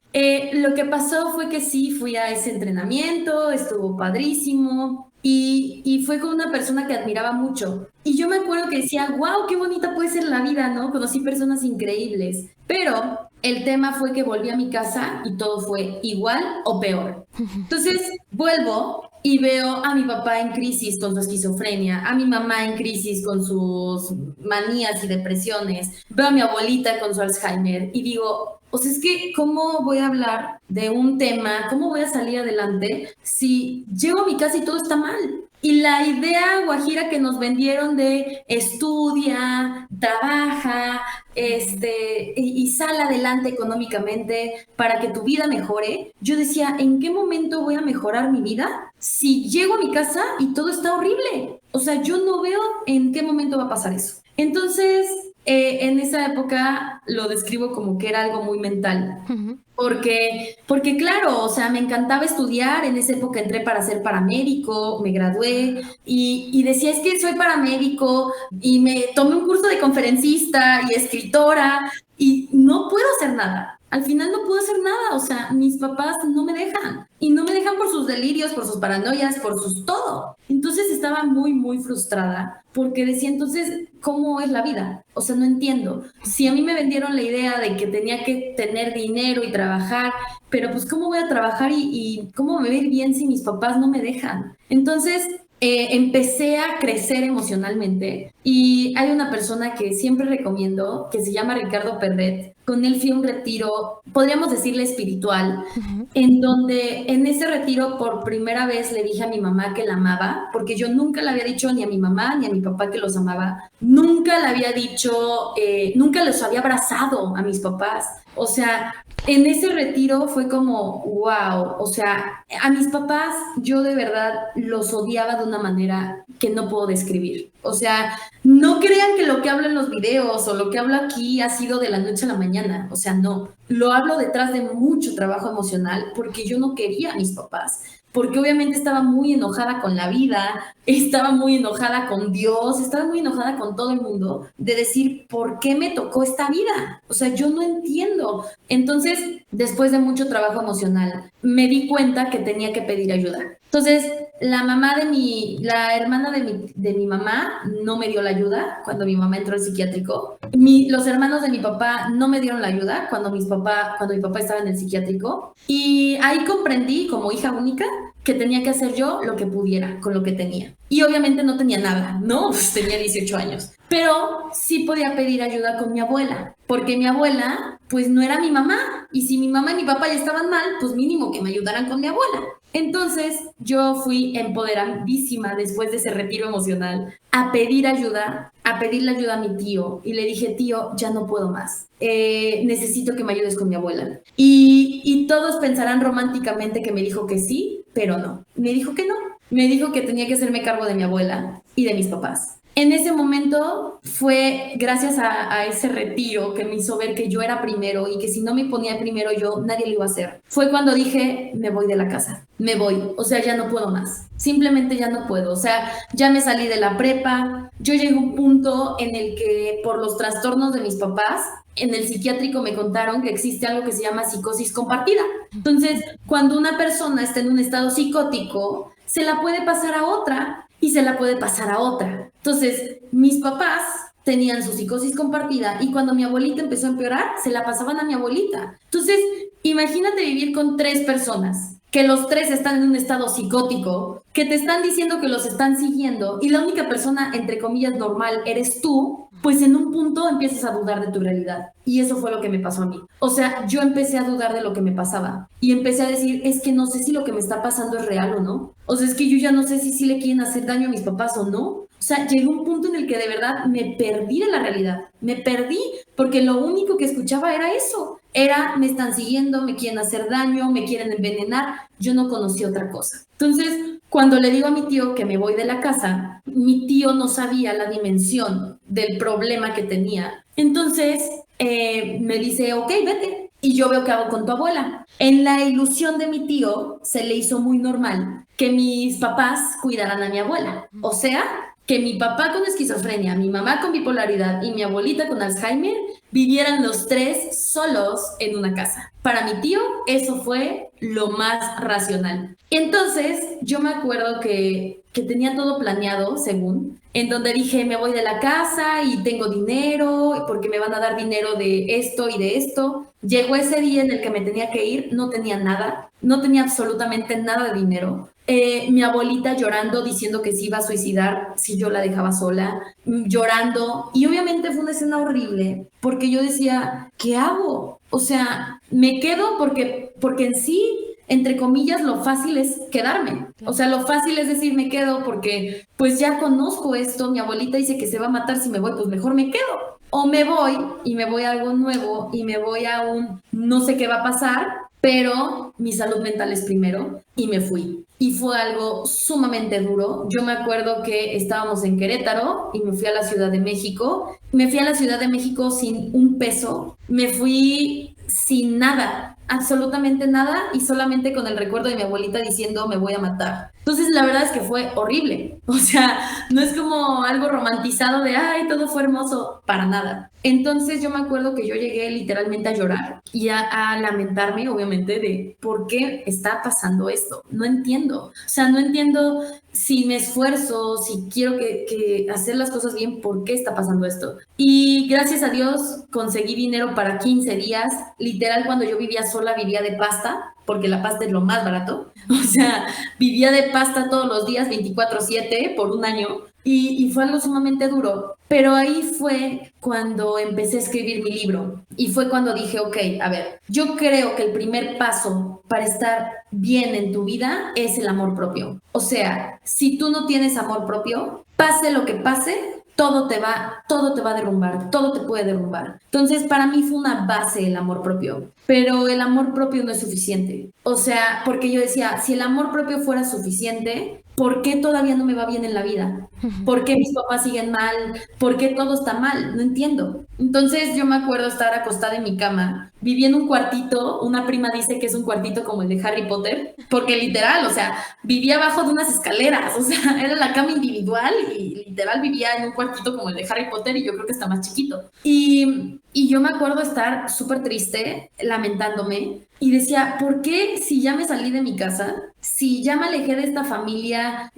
Lo que pasó fue que sí, fui a ese entrenamiento, estuvo padrísimo, y fue con una persona que admiraba mucho. Y yo me acuerdo que decía, wow, qué bonita puede ser la vida, ¿no? Conocí personas increíbles. Pero el tema fue que volví a mi casa y todo fue igual o peor. Entonces vuelvo y veo a mi papá en crisis con su esquizofrenia, a mi mamá en crisis con sus manías y depresiones, veo a mi abuelita con su Alzheimer y digo, o sea, es que ¿cómo voy a hablar de un tema? ¿Cómo voy a salir adelante si llego a mi casa y todo está mal? Y la idea guajira que nos vendieron de estudia, trabaja, y sal adelante económicamente para que tu vida mejore, yo decía, ¿en qué momento voy a mejorar mi vida si llego a mi casa y todo está horrible? O sea, yo no veo en qué momento va a pasar eso. Entonces, en esa época lo describo como que era algo muy mental. Uh-huh. Porque claro, o sea, me encantaba estudiar. En esa época entré para ser paramédico, me gradué y decía, es que soy paramédico y me tomé un curso de conferencista y escritora y no puedo hacer nada. Al final no puedo hacer nada, o sea, mis papás no me dejan. Y no me dejan por sus delirios, por sus paranoias, por sus todo. Entonces estaba muy, muy frustrada porque decía, entonces, ¿cómo es la vida? O sea, no entiendo. Si a mí me vendieron la idea de que tenía que tener dinero y trabajar, pero pues, ¿cómo voy a trabajar y cómo me voy a ir bien si mis papás no me dejan? Entonces, empecé a crecer emocionalmente y hay una persona que siempre recomiendo que se llama Ricardo Perret. Con él fui a un retiro, podríamos decirle espiritual, uh-huh. En donde en ese retiro por primera vez le dije a mi mamá que la amaba, porque yo nunca le había dicho ni a mi mamá ni a mi papá que los amaba, nunca le había dicho, nunca los había abrazado a mis papás. O sea, en ese retiro fue como, wow, o sea, a mis papás yo de verdad los odiaba de una manera que no puedo describir. O sea, no crean que lo que hablo en los videos o lo que hablo aquí ha sido de la noche a la mañana. O sea, no. Lo hablo detrás de mucho trabajo emocional porque yo no quería a mis papás. Porque obviamente estaba muy enojada con la vida, estaba muy enojada con Dios, estaba muy enojada con todo el mundo de decir, ¿por qué me tocó esta vida? O sea, yo no entiendo. Entonces, después de mucho trabajo emocional, me di cuenta que tenía que pedir ayuda. Entonces, la hermana de mi mamá no me dio la ayuda cuando mi mamá entró al psiquiátrico. Los hermanos de mi papá no me dieron la ayuda cuando mi papá estaba en el psiquiátrico. Y ahí comprendí, como hija única, que tenía que hacer yo lo que pudiera con lo que tenía. Y obviamente no tenía nada, ¿no? Pues tenía 18 años. Pero sí podía pedir ayuda con mi abuela, porque mi abuela, pues no era mi mamá. Y si mi mamá y mi papá ya estaban mal, pues mínimo que me ayudaran con mi abuela. Entonces yo fui empoderadísima después de ese retiro emocional a pedir ayuda, a pedirle ayuda a mi tío. Y le dije, tío, ya no puedo más. Necesito que me ayudes con mi abuela. Y todos pensarán románticamente que me dijo que sí, pero no. Me dijo que no. Me dijo que tenía que hacerme cargo de mi abuela y de mis papás. En ese momento fue gracias a ese retiro que me hizo ver que yo era primero y que si no me ponía primero yo, nadie lo iba a hacer. Fue cuando dije, me voy de la casa, me voy, o sea, ya no puedo más. Simplemente ya no puedo, o sea, ya me salí de la prepa, yo llegué a un punto en el que por los trastornos de mis papás, en el psiquiátrico me contaron que existe algo que se llama psicosis compartida. Entonces, cuando una persona está en un estado psicótico, se la puede pasar a otra y se la puede pasar a otra. Entonces, mis papás tenían su psicosis compartida y cuando mi abuelita empezó a empeorar, se la pasaban a mi abuelita. Entonces, imagínate vivir con 3 personas, que los 3 están en un estado psicótico, que te están diciendo que los están siguiendo y la única persona, entre comillas, normal eres tú, pues en un punto empiezas a dudar de tu realidad. Y eso fue lo que me pasó a mí. O sea, yo empecé a dudar de lo que me pasaba y empecé a decir, es que no sé si lo que me está pasando es real o no. O sea, es que yo ya no sé si le quieren hacer daño a mis papás o no. O sea, llegó un punto en el que de verdad me perdí de la realidad. Me perdí porque lo único que escuchaba era eso. Era, me están siguiendo, me quieren hacer daño, me quieren envenenar. Yo no conocí otra cosa. Entonces, cuando le digo a mi tío que me voy de la casa, mi tío no sabía la dimensión del problema que tenía. Entonces, me dice, ok, vete. Y yo veo qué hago con tu abuela. En la ilusión de mi tío, se le hizo muy normal que mis papás cuidaran a mi abuela. O sea, que mi papá con esquizofrenia, mi mamá con bipolaridad y mi abuelita con Alzheimer vivieran los 3 solos en una casa. Para mi tío, eso fue lo más racional. Entonces, yo me acuerdo que tenía todo planeado, según, en donde dije, me voy de la casa y tengo dinero, porque me van a dar dinero de esto y de esto. Llegó ese día en el que me tenía que ir, no tenía nada, no tenía absolutamente nada de dinero. Mi abuelita llorando, diciendo que se iba a suicidar si yo la dejaba sola, llorando. Y obviamente fue una escena horrible, porque yo decía, ¿qué hago? O sea, me quedo porque en sí, entre comillas, lo fácil es quedarme. O sea, lo fácil es decir, me quedo porque pues ya conozco esto, mi abuelita dice que se va a matar si me voy, pues mejor me quedo. O me voy y me voy a algo nuevo y me voy a un no sé qué va a pasar, pero mi salud mental es primero y me fui. Y fue algo sumamente duro. Yo me acuerdo que estábamos en Querétaro y me fui a la Ciudad de México. Me fui a la Ciudad de México sin un peso. Me fui sin nada, absolutamente nada, y solamente con el recuerdo de mi abuelita diciendo me voy a matar. Entonces la verdad es que fue horrible. O sea, no es como algo romantizado de ay, todo fue hermoso, para nada. Entonces yo me acuerdo que yo llegué literalmente a llorar y a lamentarme, obviamente, de por qué está pasando esto. No entiendo. O sea, no entiendo si me esfuerzo, si quiero que hacer las cosas bien, ¿por qué está pasando esto? Y gracias a Dios conseguí dinero para 15 días. Literal, cuando yo vivía sola, vivía de pasta, porque la pasta es lo más barato. O sea, vivía de pasta todos los días, 24/7, por un año. Y fue algo sumamente duro. Pero ahí fue cuando empecé a escribir mi libro. Y fue cuando dije, ok, a ver, yo creo que el primer paso para estar bien en tu vida es el amor propio. O sea, si tú no tienes amor propio, pase lo que pase, todo te va a derrumbar, todo te puede derrumbar. Entonces, para mí fue una base el amor propio, pero el amor propio no es suficiente. O sea, porque yo decía, si el amor propio fuera suficiente, ¿por qué todavía no me va bien en la vida? ¿Por qué mis papás siguen mal? ¿Por qué todo está mal? No entiendo. Entonces yo me acuerdo estar acostada en mi cama, vivía en un cuartito, una prima dice que es un cuartito como el de Harry Potter, porque literal, o sea, vivía abajo de unas escaleras, o sea, era la cama individual y literal vivía en un cuartito como el de Harry Potter y yo creo que está más chiquito. Y yo me acuerdo estar súper triste, lamentándome, y decía, ¿por qué si ya me salí de mi casa, si ya me alejé de esta familia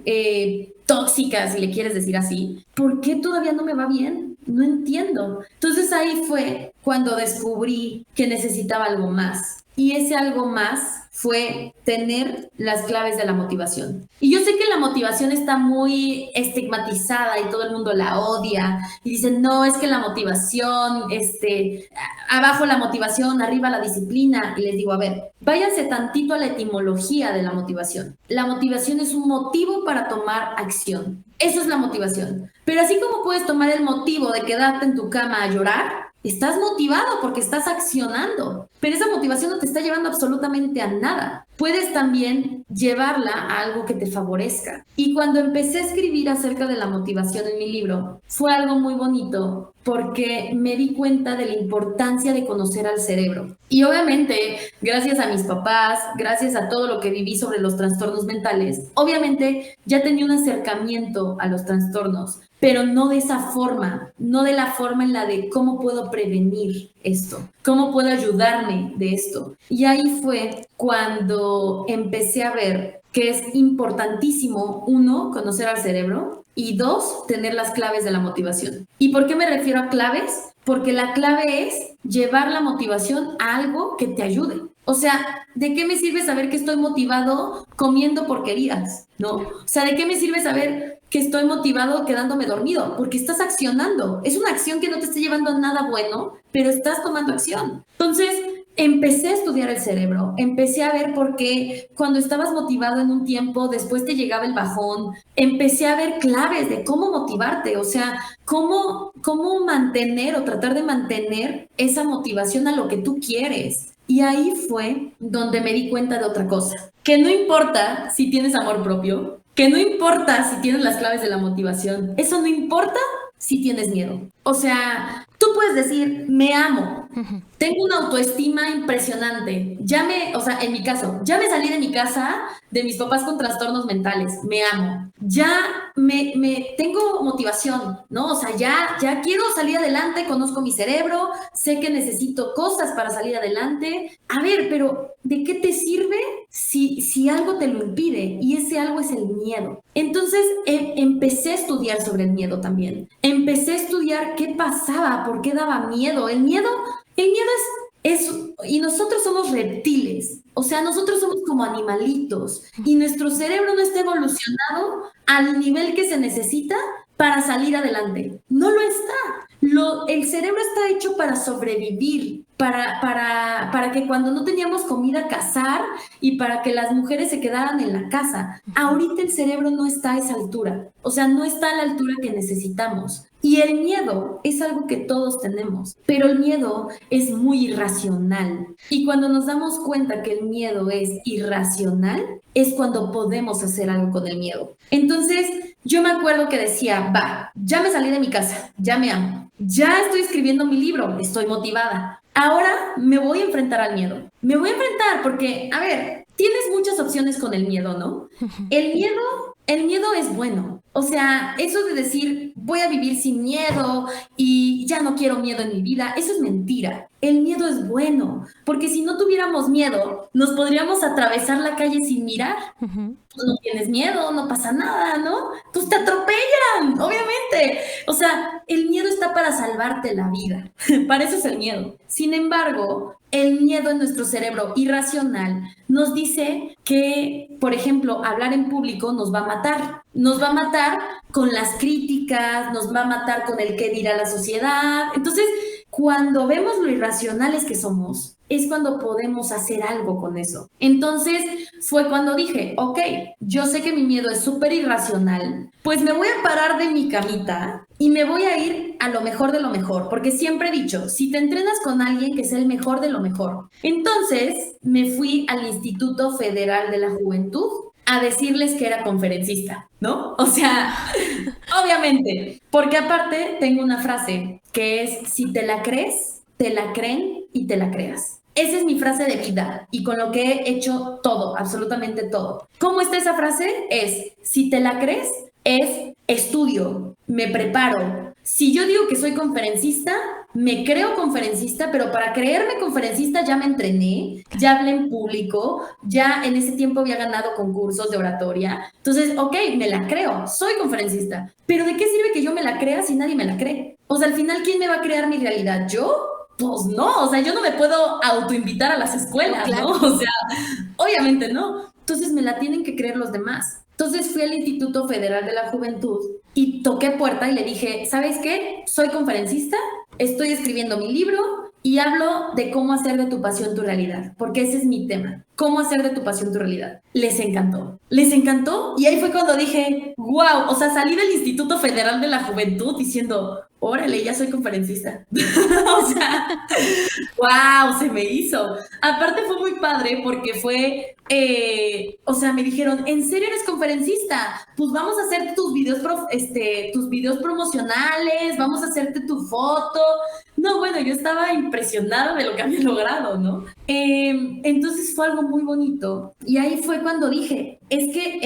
tóxica, si le quieres decir así, ¿por qué todavía no me va bien? No entiendo. Entonces ahí fue cuando descubrí que necesitaba algo más. Y ese algo más fue tener las claves de la motivación. Y yo sé que la motivación está muy estigmatizada y todo el mundo la odia y dicen, no, es que la motivación, abajo la motivación, arriba la disciplina. Y les digo, a ver, váyanse tantito a la etimología de la motivación. La motivación es un motivo para tomar acción. Eso es la motivación. Pero así como puedes tomar el motivo de quedarte en tu cama a llorar, estás motivado porque estás accionando, pero esa motivación no te está llevando absolutamente a nada. Puedes también llevarla a algo que te favorezca. Y cuando empecé a escribir acerca de la motivación en mi libro, fue algo muy bonito porque me di cuenta de la importancia de conocer al cerebro. Y obviamente, gracias a mis papás, gracias a todo lo que viví sobre los trastornos mentales, obviamente ya tenía un acercamiento a los trastornos, pero no de esa forma, no de la forma en la de cómo puedo prevenir esto, cómo puedo ayudarme de esto. Y ahí fue cuando empecé a ver que es importantísimo, uno, conocer al cerebro y dos, tener las claves de la motivación. ¿Y por qué me refiero a claves? Porque la clave es llevar la motivación a algo que te ayude. O sea, ¿de qué me sirve saber que estoy motivado comiendo porquerías? No. O sea, ¿de qué me sirve saber que estoy motivado quedándome dormido? Porque estás accionando. Es una acción que no te está llevando a nada bueno, pero estás tomando acción. Entonces, empecé a estudiar el cerebro, empecé a ver por qué cuando estabas motivado en un tiempo, después te llegaba el bajón, empecé a ver claves de cómo motivarte, o sea, cómo mantener o tratar de mantener esa motivación a lo que tú quieres. Y ahí fue donde me di cuenta de otra cosa, que no importa si tienes amor propio, que no importa si tienes las claves de la motivación, eso no importa si tienes miedo. O sea, tú puedes decir, me amo, tengo una autoestima impresionante, en mi caso, ya me salí de mi casa, de mis papás con trastornos mentales, me amo, ya me tengo motivación, ¿no? O sea, ya quiero salir adelante, conozco mi cerebro, sé que necesito cosas para salir adelante. A ver, pero ¿de qué te sirve si algo te lo impide? Y ese algo es el miedo. Entonces empecé a estudiar sobre el miedo también. Empecé a estudiar qué pasaba, por qué daba miedo. El miedo es, y nosotros somos reptiles, o sea, nosotros somos como animalitos y nuestro cerebro no está evolucionado al nivel que se necesita para salir adelante. No lo está. El cerebro está hecho para sobrevivir, para que cuando no teníamos comida cazar y para que las mujeres se quedaran en la casa. Ahorita el cerebro no está a esa altura, o sea, no está a la altura que necesitamos. Y el miedo es algo que todos tenemos, pero el miedo es muy irracional. Y cuando nos damos cuenta que el miedo es irracional, es cuando podemos hacer algo con el miedo. Entonces, yo me acuerdo que decía, ya me salí de mi casa, ya me amo, ya estoy escribiendo mi libro, estoy motivada. Ahora me voy a enfrentar al miedo. Me voy a enfrentar porque, a ver, tienes muchas opciones con el miedo, ¿no? El miedo es bueno. O sea, eso de decir, voy a vivir sin miedo y ya no quiero miedo en mi vida, eso es mentira. El miedo es bueno, porque si no tuviéramos miedo, nos podríamos atravesar la calle sin mirar. No tienes miedo, no pasa nada, ¿no? Pues te atropellan, obviamente. O sea, el miedo está para salvarte la vida. Para eso es el miedo. Sin embargo, el miedo en nuestro cerebro irracional nos dice que, por ejemplo, hablar en público nos va a matar. Nos va a matar con las críticas, nos va a matar con el qué dirá la sociedad. Entonces, cuando vemos lo irracionales que somos, es cuando podemos hacer algo con eso. Entonces, fue cuando dije, ok, yo sé que mi miedo es súper irracional, pues me voy a parar de mi camita y me voy a ir a lo mejor de lo mejor, porque siempre he dicho, si te entrenas con alguien que sea el mejor de lo mejor. Entonces, me fui al Instituto Federal de la Juventud a decirles que era conferencista, ¿no? O sea, obviamente, porque aparte tengo una frase que es, si te la crees, te la creen y te la creas. Esa es mi frase de vida y con lo que he hecho todo, absolutamente todo. ¿Cómo está esa frase? Es, si te la crees, es estudio, me preparo. Si yo digo que soy conferencista, me creo conferencista, pero para creerme conferencista ya me entrené, ya hablé en público, ya en ese tiempo había ganado concursos de oratoria. Entonces, ok, me la creo, soy conferencista. Pero ¿de qué sirve que yo me la crea si nadie me la cree? O sea, al final, ¿quién me va a crear mi realidad? ¿Yo? Pues no, o sea, yo no me puedo autoinvitar a las escuelas, Claro. ¿no? O sea, obviamente no. Entonces me la tienen que creer los demás. Entonces fui al Instituto Federal de la Juventud y toqué puerta y le dije, ¿sabes qué? Soy conferencista, estoy escribiendo mi libro y hablo de cómo hacer de tu pasión tu realidad, porque ese es mi tema, cómo hacer de tu pasión tu realidad. Les encantó y ahí fue cuando dije, wow, o sea, salí del Instituto Federal de la Juventud diciendo, órale, ya soy conferencista. O sea, wow, se me hizo. Aparte fue muy padre porque fue, o sea, me dijeron, ¿en serio eres conferencista? Pues vamos a hacer tus videos promocionales, vamos a hacerte tu foto. No, bueno, yo estaba impresionada de lo que había logrado, ¿no? Entonces fue algo muy bonito. Y ahí fue cuando dije, es que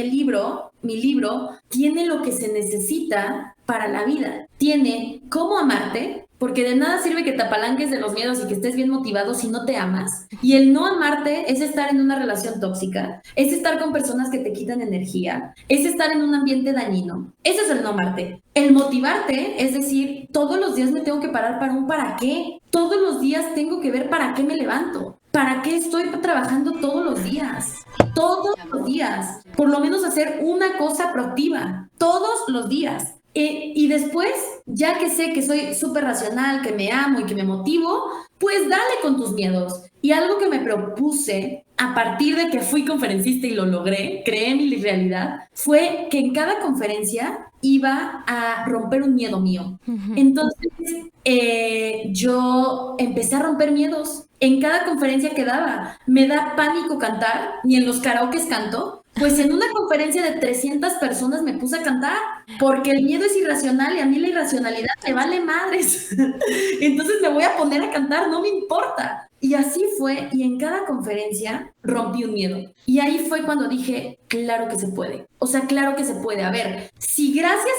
mi libro, tiene lo que se necesita para la vida. Tiene cómo amarte, porque de nada sirve que te apalanques de los miedos y que estés bien motivado si no te amas. Y el no amarte es estar en una relación tóxica, es estar con personas que te quitan energía, es estar en un ambiente dañino. Eso es el no amarte. El motivarte es decir, todos los días me tengo que parar para un para qué. Todos los días tengo que ver para qué me levanto. ¿Para qué estoy trabajando todos los días? Todos los días. Por lo menos hacer una cosa proactiva. Todos los días. Y después, ya que sé que soy súper racional, que me amo y que me motivo, pues dale con tus miedos. Y algo que me propuse a partir de que fui conferencista y lo logré, creé mi realidad, fue que en cada conferencia iba a romper un miedo mío. Entonces, yo empecé a romper miedos. En cada conferencia que daba, me da pánico cantar, ni en los karaokes canto. Pues en una conferencia de 300 personas me puse a cantar, porque el miedo es irracional y a mí la irracionalidad me vale madres. Entonces me voy a poner a cantar, no me importa. Y así fue, y en cada conferencia rompí un miedo. Y ahí fue cuando dije, claro que se puede. O sea, claro que se puede. A ver, si gracias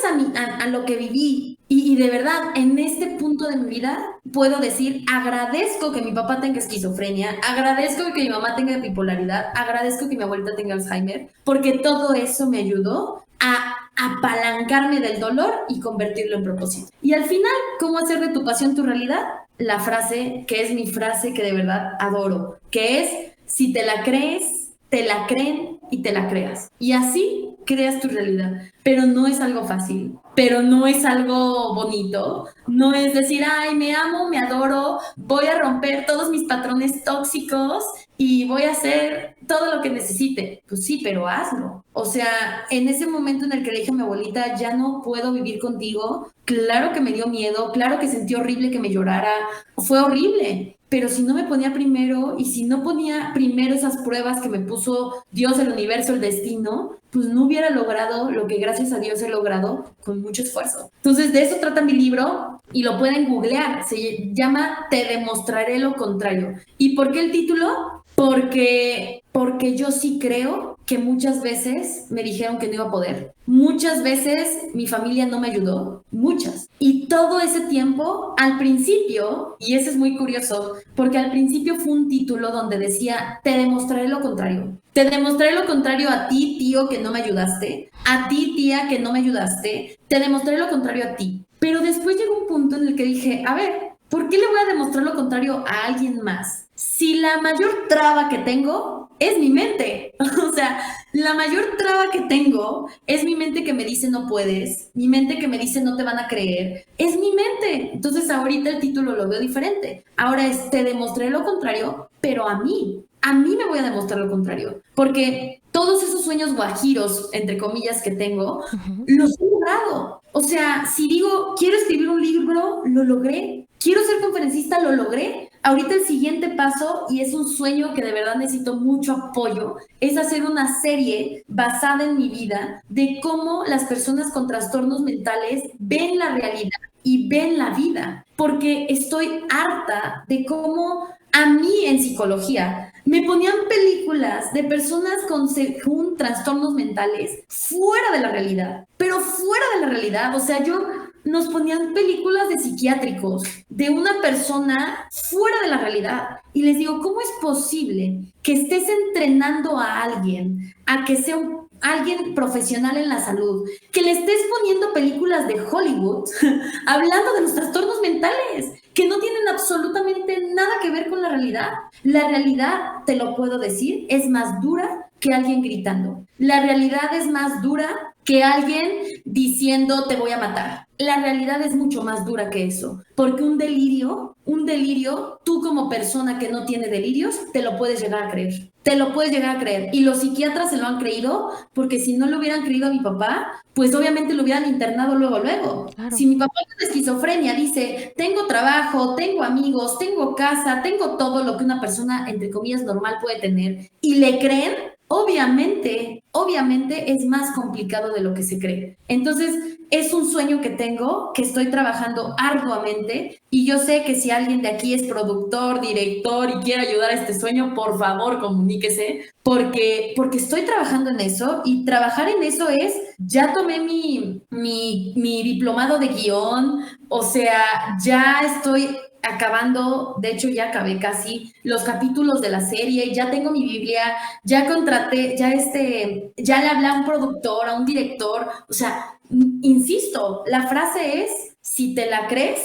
a lo que viví, y de verdad, en este punto de mi vida, puedo decir, agradezco que mi papá tenga esquizofrenia, agradezco que mi mamá tenga bipolaridad, agradezco que mi abuelita tenga Alzheimer, porque todo eso me ayudó a apalancarme del dolor y convertirlo en propósito. Y al final, ¿cómo hacer de tu pasión tu realidad? La frase, que es mi frase que de verdad adoro, que es, si te la crees, te la creen y te la creas. Y así creas tu realidad. Pero no es algo fácil, pero no es algo bonito. No es decir, ay, me amo, me adoro, voy a romper todos mis patrones tóxicos y voy a hacer todo lo que necesite. Pues sí, pero hazlo. O sea, en ese momento en el que le dije a mi abuelita, ya no puedo vivir contigo, claro que me dio miedo, claro que sentí horrible que me llorara, fue horrible. Pero si no me ponía primero y si no ponía primero esas pruebas que me puso Dios, el universo, el destino, pues no hubiera logrado lo que gracias a Dios he logrado con mucho esfuerzo. Entonces, de eso trata mi libro y lo pueden googlear. Se llama Te demostraré lo contrario. ¿Y por qué el título? Porque yo sí creo que muchas veces me dijeron que no iba a poder. Muchas veces mi familia no me ayudó, muchas. Y todo ese tiempo, al principio, y eso es muy curioso, porque al principio fue un título donde decía, te demostraré lo contrario. Te demostraré lo contrario a ti, tío, que no me ayudaste, a ti, tía, que no me ayudaste, te demostraré lo contrario a ti. Pero después llegó un punto en el que dije, a ver, ¿por qué le voy a demostrar lo contrario a alguien más? Si la mayor traba que tengo es mi mente. O sea, la mayor traba que tengo es mi mente que me dice no puedes, mi mente que me dice no te van a creer, es mi mente. Entonces ahorita el título lo veo diferente. Ahora es, te demostré lo contrario, pero a mí me voy a demostrar lo contrario. Porque todos esos sueños guajiros, entre comillas, que tengo, los he logrado. O sea, si digo, quiero escribir un libro, lo logré. Quiero ser conferencista, lo logré. Ahorita el siguiente paso, y es un sueño que de verdad necesito mucho apoyo, es hacer una serie basada en mi vida de cómo las personas con trastornos mentales ven la realidad y ven la vida. Porque estoy harta de cómo a mí en psicología me ponían películas de personas con trastornos mentales fuera de la realidad, pero fuera de la realidad. O sea, yo nos ponían películas de psiquiátricos, de una persona fuera de la realidad. Y les digo, ¿cómo es posible que estés entrenando a alguien a que sea alguien profesional en la salud, que le estés poniendo películas de Hollywood hablando de los trastornos mentales, que no tienen absolutamente nada que ver con la realidad? La realidad, te lo puedo decir, es más dura que alguien gritando. La realidad es más dura que alguien diciendo te voy a matar. La realidad es mucho más dura que eso, porque un delirio, tú como persona que no tiene delirios, te lo puedes llegar a creer. Te lo puedes llegar a creer. Y los psiquiatras se lo han creído, porque si no lo hubieran creído a mi papá, pues obviamente lo hubieran internado luego. Claro. Si mi papá con esquizofrenia dice, tengo trabajo, tengo amigos, tengo casa, tengo todo lo que una persona, entre comillas, normal puede tener, y le creen, obviamente es más complicado de lo que se cree. Entonces, es un sueño que tengo, que estoy trabajando arduamente, y yo sé que si alguien de aquí es productor, director y quiere ayudar a este sueño, por favor, comuníquese, porque estoy trabajando en eso, y trabajar en eso es, ya tomé mi diplomado de guión, o sea, ya estoy acabando, de hecho ya acabé casi los capítulos de la serie, ya tengo mi Biblia, ya contraté, ya le hablé a un productor, a un director, o sea, insisto, la frase es, si te la crees,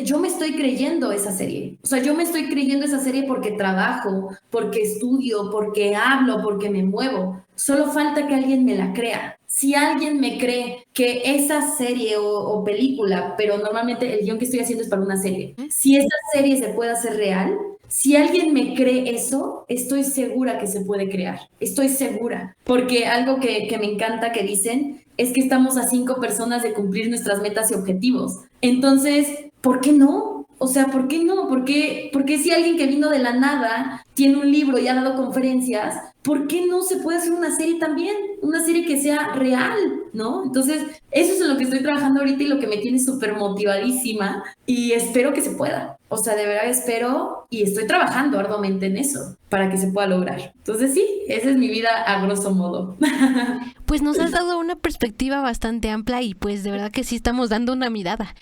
yo me estoy creyendo esa serie, o sea, yo me estoy creyendo esa serie porque trabajo, porque estudio, porque hablo, porque me muevo, solo falta que alguien me la crea. Si alguien me cree que esa serie o película, pero normalmente el guión que estoy haciendo es para una serie, si esa serie se puede hacer real, si alguien me cree eso, estoy segura que se puede crear. Estoy segura. Porque algo que me encanta que dicen es que estamos a 5 personas de cumplir nuestras metas y objetivos. Entonces, ¿por qué no? O sea, ¿por qué no? ¿Por qué si alguien que vino de la nada tiene un libro y ha dado conferencias, ¿por qué no se puede hacer una serie también? Una serie que sea real, ¿no? Entonces, eso es en lo que estoy trabajando ahorita y lo que me tiene súper motivadísima, y espero que se pueda. O sea, de verdad espero, y estoy trabajando arduamente en eso para que se pueda lograr. Entonces sí, esa es mi vida a grosso modo. Pues nos has dado una perspectiva bastante amplia, y pues de verdad que sí estamos dando una mirada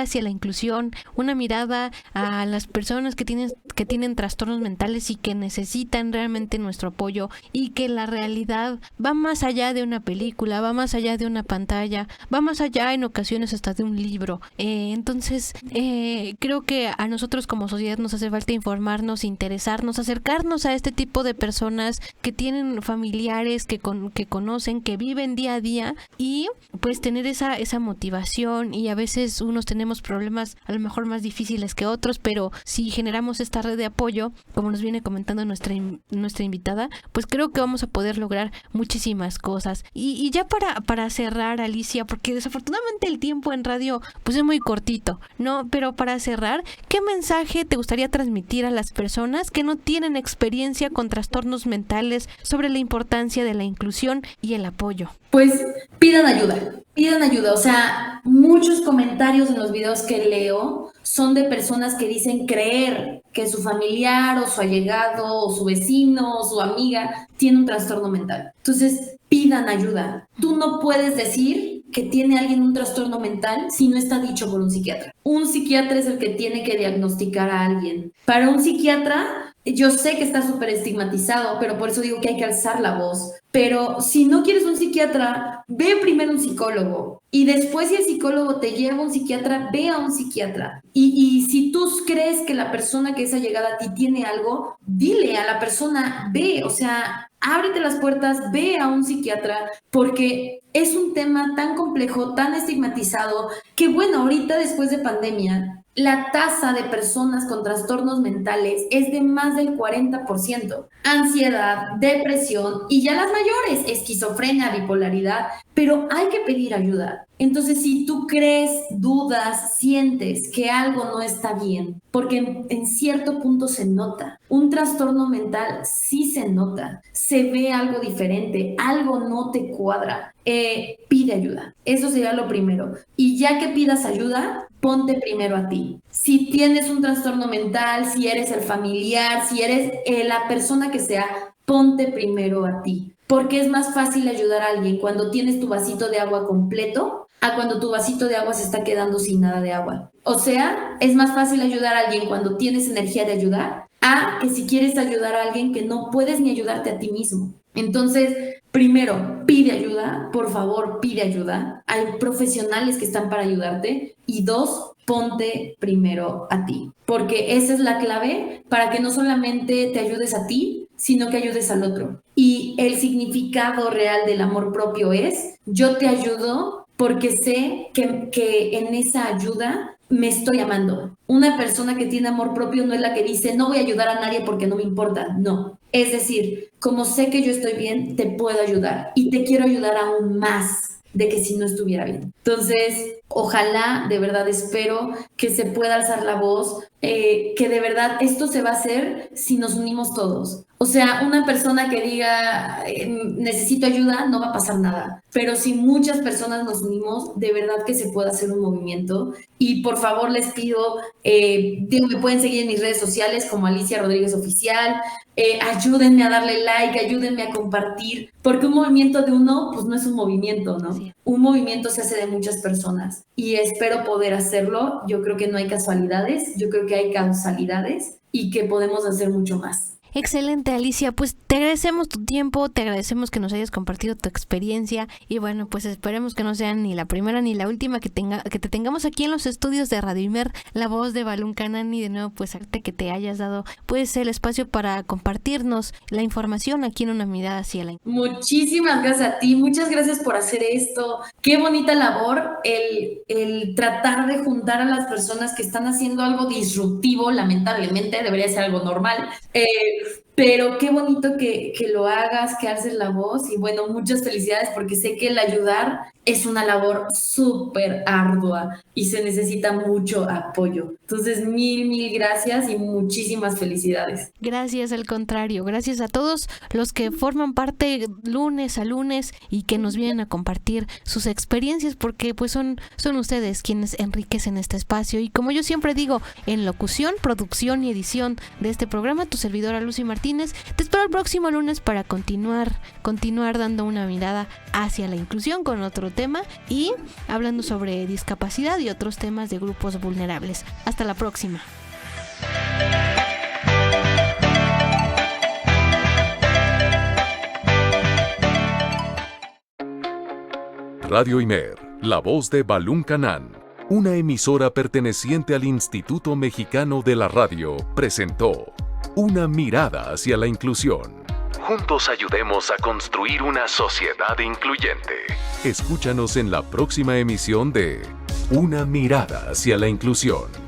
hacia la inclusión, una mirada a las personas que tienen trastornos mentales y que necesitan realmente nuestro apoyo, y que la realidad va más allá de una película, va más allá de una pantalla, va más allá en ocasiones hasta de un libro. Entonces creo que a nosotros como sociedad nos hace falta informarnos, interesarnos, acercarnos a este tipo de personas que tienen familiares, que conocen, que viven día a día, y pues tener esa motivación. Y a veces unos tenemos problemas a lo mejor más difíciles que otros, pero si generamos esta red de apoyo, como nos viene comentando nuestra invitada, pues creo que vamos a poder lograr muchísimas cosas. Y ya para cerrar, Alicia, porque desafortunadamente el tiempo en radio pues es muy cortito, ¿no? Pero para cerrar, ¿qué mensaje te gustaría transmitir a las personas que no tienen experiencia con trastornos mentales sobre la importancia de la inclusión y el apoyo? Pues pidan ayuda. O sea, muchos comentarios en los videos que leo son de personas que dicen creer que su familiar o su allegado o su vecino o su amiga tiene un trastorno mental. Entonces, pidan ayuda. Tú no puedes decir que tiene alguien un trastorno mental si no está dicho por un psiquiatra. Un psiquiatra es el que tiene que diagnosticar a alguien. Para un psiquiatra, yo sé que está súper estigmatizado, pero por eso digo que hay que alzar la voz. Pero si no quieres un psiquiatra, ve primero un psicólogo. Y después, si el psicólogo te lleva a un psiquiatra, ve a un psiquiatra. Y si tú crees que la persona que es allegada a ti tiene algo, dile a la persona, ve, o sea, ábrete las puertas, ve a un psiquiatra, porque es un tema tan complejo, tan estigmatizado, que bueno, ahorita después de pandemia, la tasa de personas con trastornos mentales es de más del 40%. Ansiedad, depresión y ya las mayores, esquizofrenia, bipolaridad, pero hay que pedir ayuda. Entonces, si tú crees, dudas, sientes que algo no está bien, porque en cierto punto se nota. Un trastorno mental sí se nota, se ve algo diferente, algo no te cuadra. Pide ayuda. Eso sería lo primero. Y ya que pidas ayuda, ponte primero a ti. Si tienes un trastorno mental, si eres el familiar, si eres la persona que sea, ponte primero a ti. porque es más fácil ayudar a alguien cuando tienes tu vasito de agua completo a cuando tu vasito de agua se está quedando sin nada de agua. O sea, es más fácil ayudar a alguien cuando tienes energía de ayudar a que si quieres ayudar a alguien que no puedes ni ayudarte a ti mismo. Entonces, primero, pide ayuda, por favor, pide ayuda. Hay profesionales que están para ayudarte. Y 2, ponte primero a ti, porque esa es la clave para que no solamente te ayudes a ti, sino que ayudes al otro. Y el significado real del amor propio es, yo te ayudo porque sé que en esa ayuda me estoy amando. Una persona que tiene amor propio no es la que dice, no voy a ayudar a nadie porque no me importa. No. Es decir, como sé que yo estoy bien, te puedo ayudar y te quiero ayudar aún más de que si no estuviera bien. Entonces, ojalá, de verdad espero que se pueda alzar la voz, que de verdad esto se va a hacer si nos unimos todos. O sea, una persona que diga, necesito ayuda, no va a pasar nada. Pero si muchas personas nos unimos, de verdad que se puede hacer un movimiento. Y por favor les pido, me pueden seguir en mis redes sociales como Alicia Rodríguez Oficial. Ayúdenme a darle like, ayúdenme a compartir, porque un movimiento de uno, pues no es un movimiento, ¿no? Sí. Un movimiento se hace de muchas personas y espero poder hacerlo. Yo creo que no hay casualidades, yo creo que hay causalidades y que podemos hacer mucho más. Excelente, Alicia, pues te agradecemos tu tiempo, te agradecemos que nos hayas compartido tu experiencia y bueno, pues esperemos que no sea ni la primera ni la última que te tengamos aquí en los estudios de Radio Imer, la voz de Balún Canán, y de nuevo pues que te hayas dado pues el espacio para compartirnos la información aquí en Una Mirada hacia la... Muchísimas gracias a ti, muchas gracias por hacer esto, qué bonita labor el tratar de juntar a las personas que están haciendo algo disruptivo, lamentablemente, debería ser algo normal, pero qué bonito que lo hagas, que alces la voz y bueno, muchas felicidades porque sé que el ayudar es una labor súper ardua y se necesita mucho apoyo. Entonces, mil gracias y muchísimas felicidades. Gracias, al contrario, gracias a todos los que forman parte lunes a lunes y que nos vienen a compartir sus experiencias porque pues son ustedes quienes enriquecen este espacio y como yo siempre digo, en locución, producción y edición de este programa, tu servidora Lucy Martínez, te espero el próximo lunes para continuar dando una mirada hacia la inclusión con otro tema y hablando sobre discapacidad y otros temas de grupos vulnerables. Hasta la próxima. Radio Imer, la voz de Balún Canán, una emisora perteneciente al Instituto Mexicano de la Radio, presentó Una Mirada hacia la Inclusión. Juntos ayudemos a construir una sociedad incluyente. Escúchanos en la próxima emisión de Una Mirada hacia la Inclusión.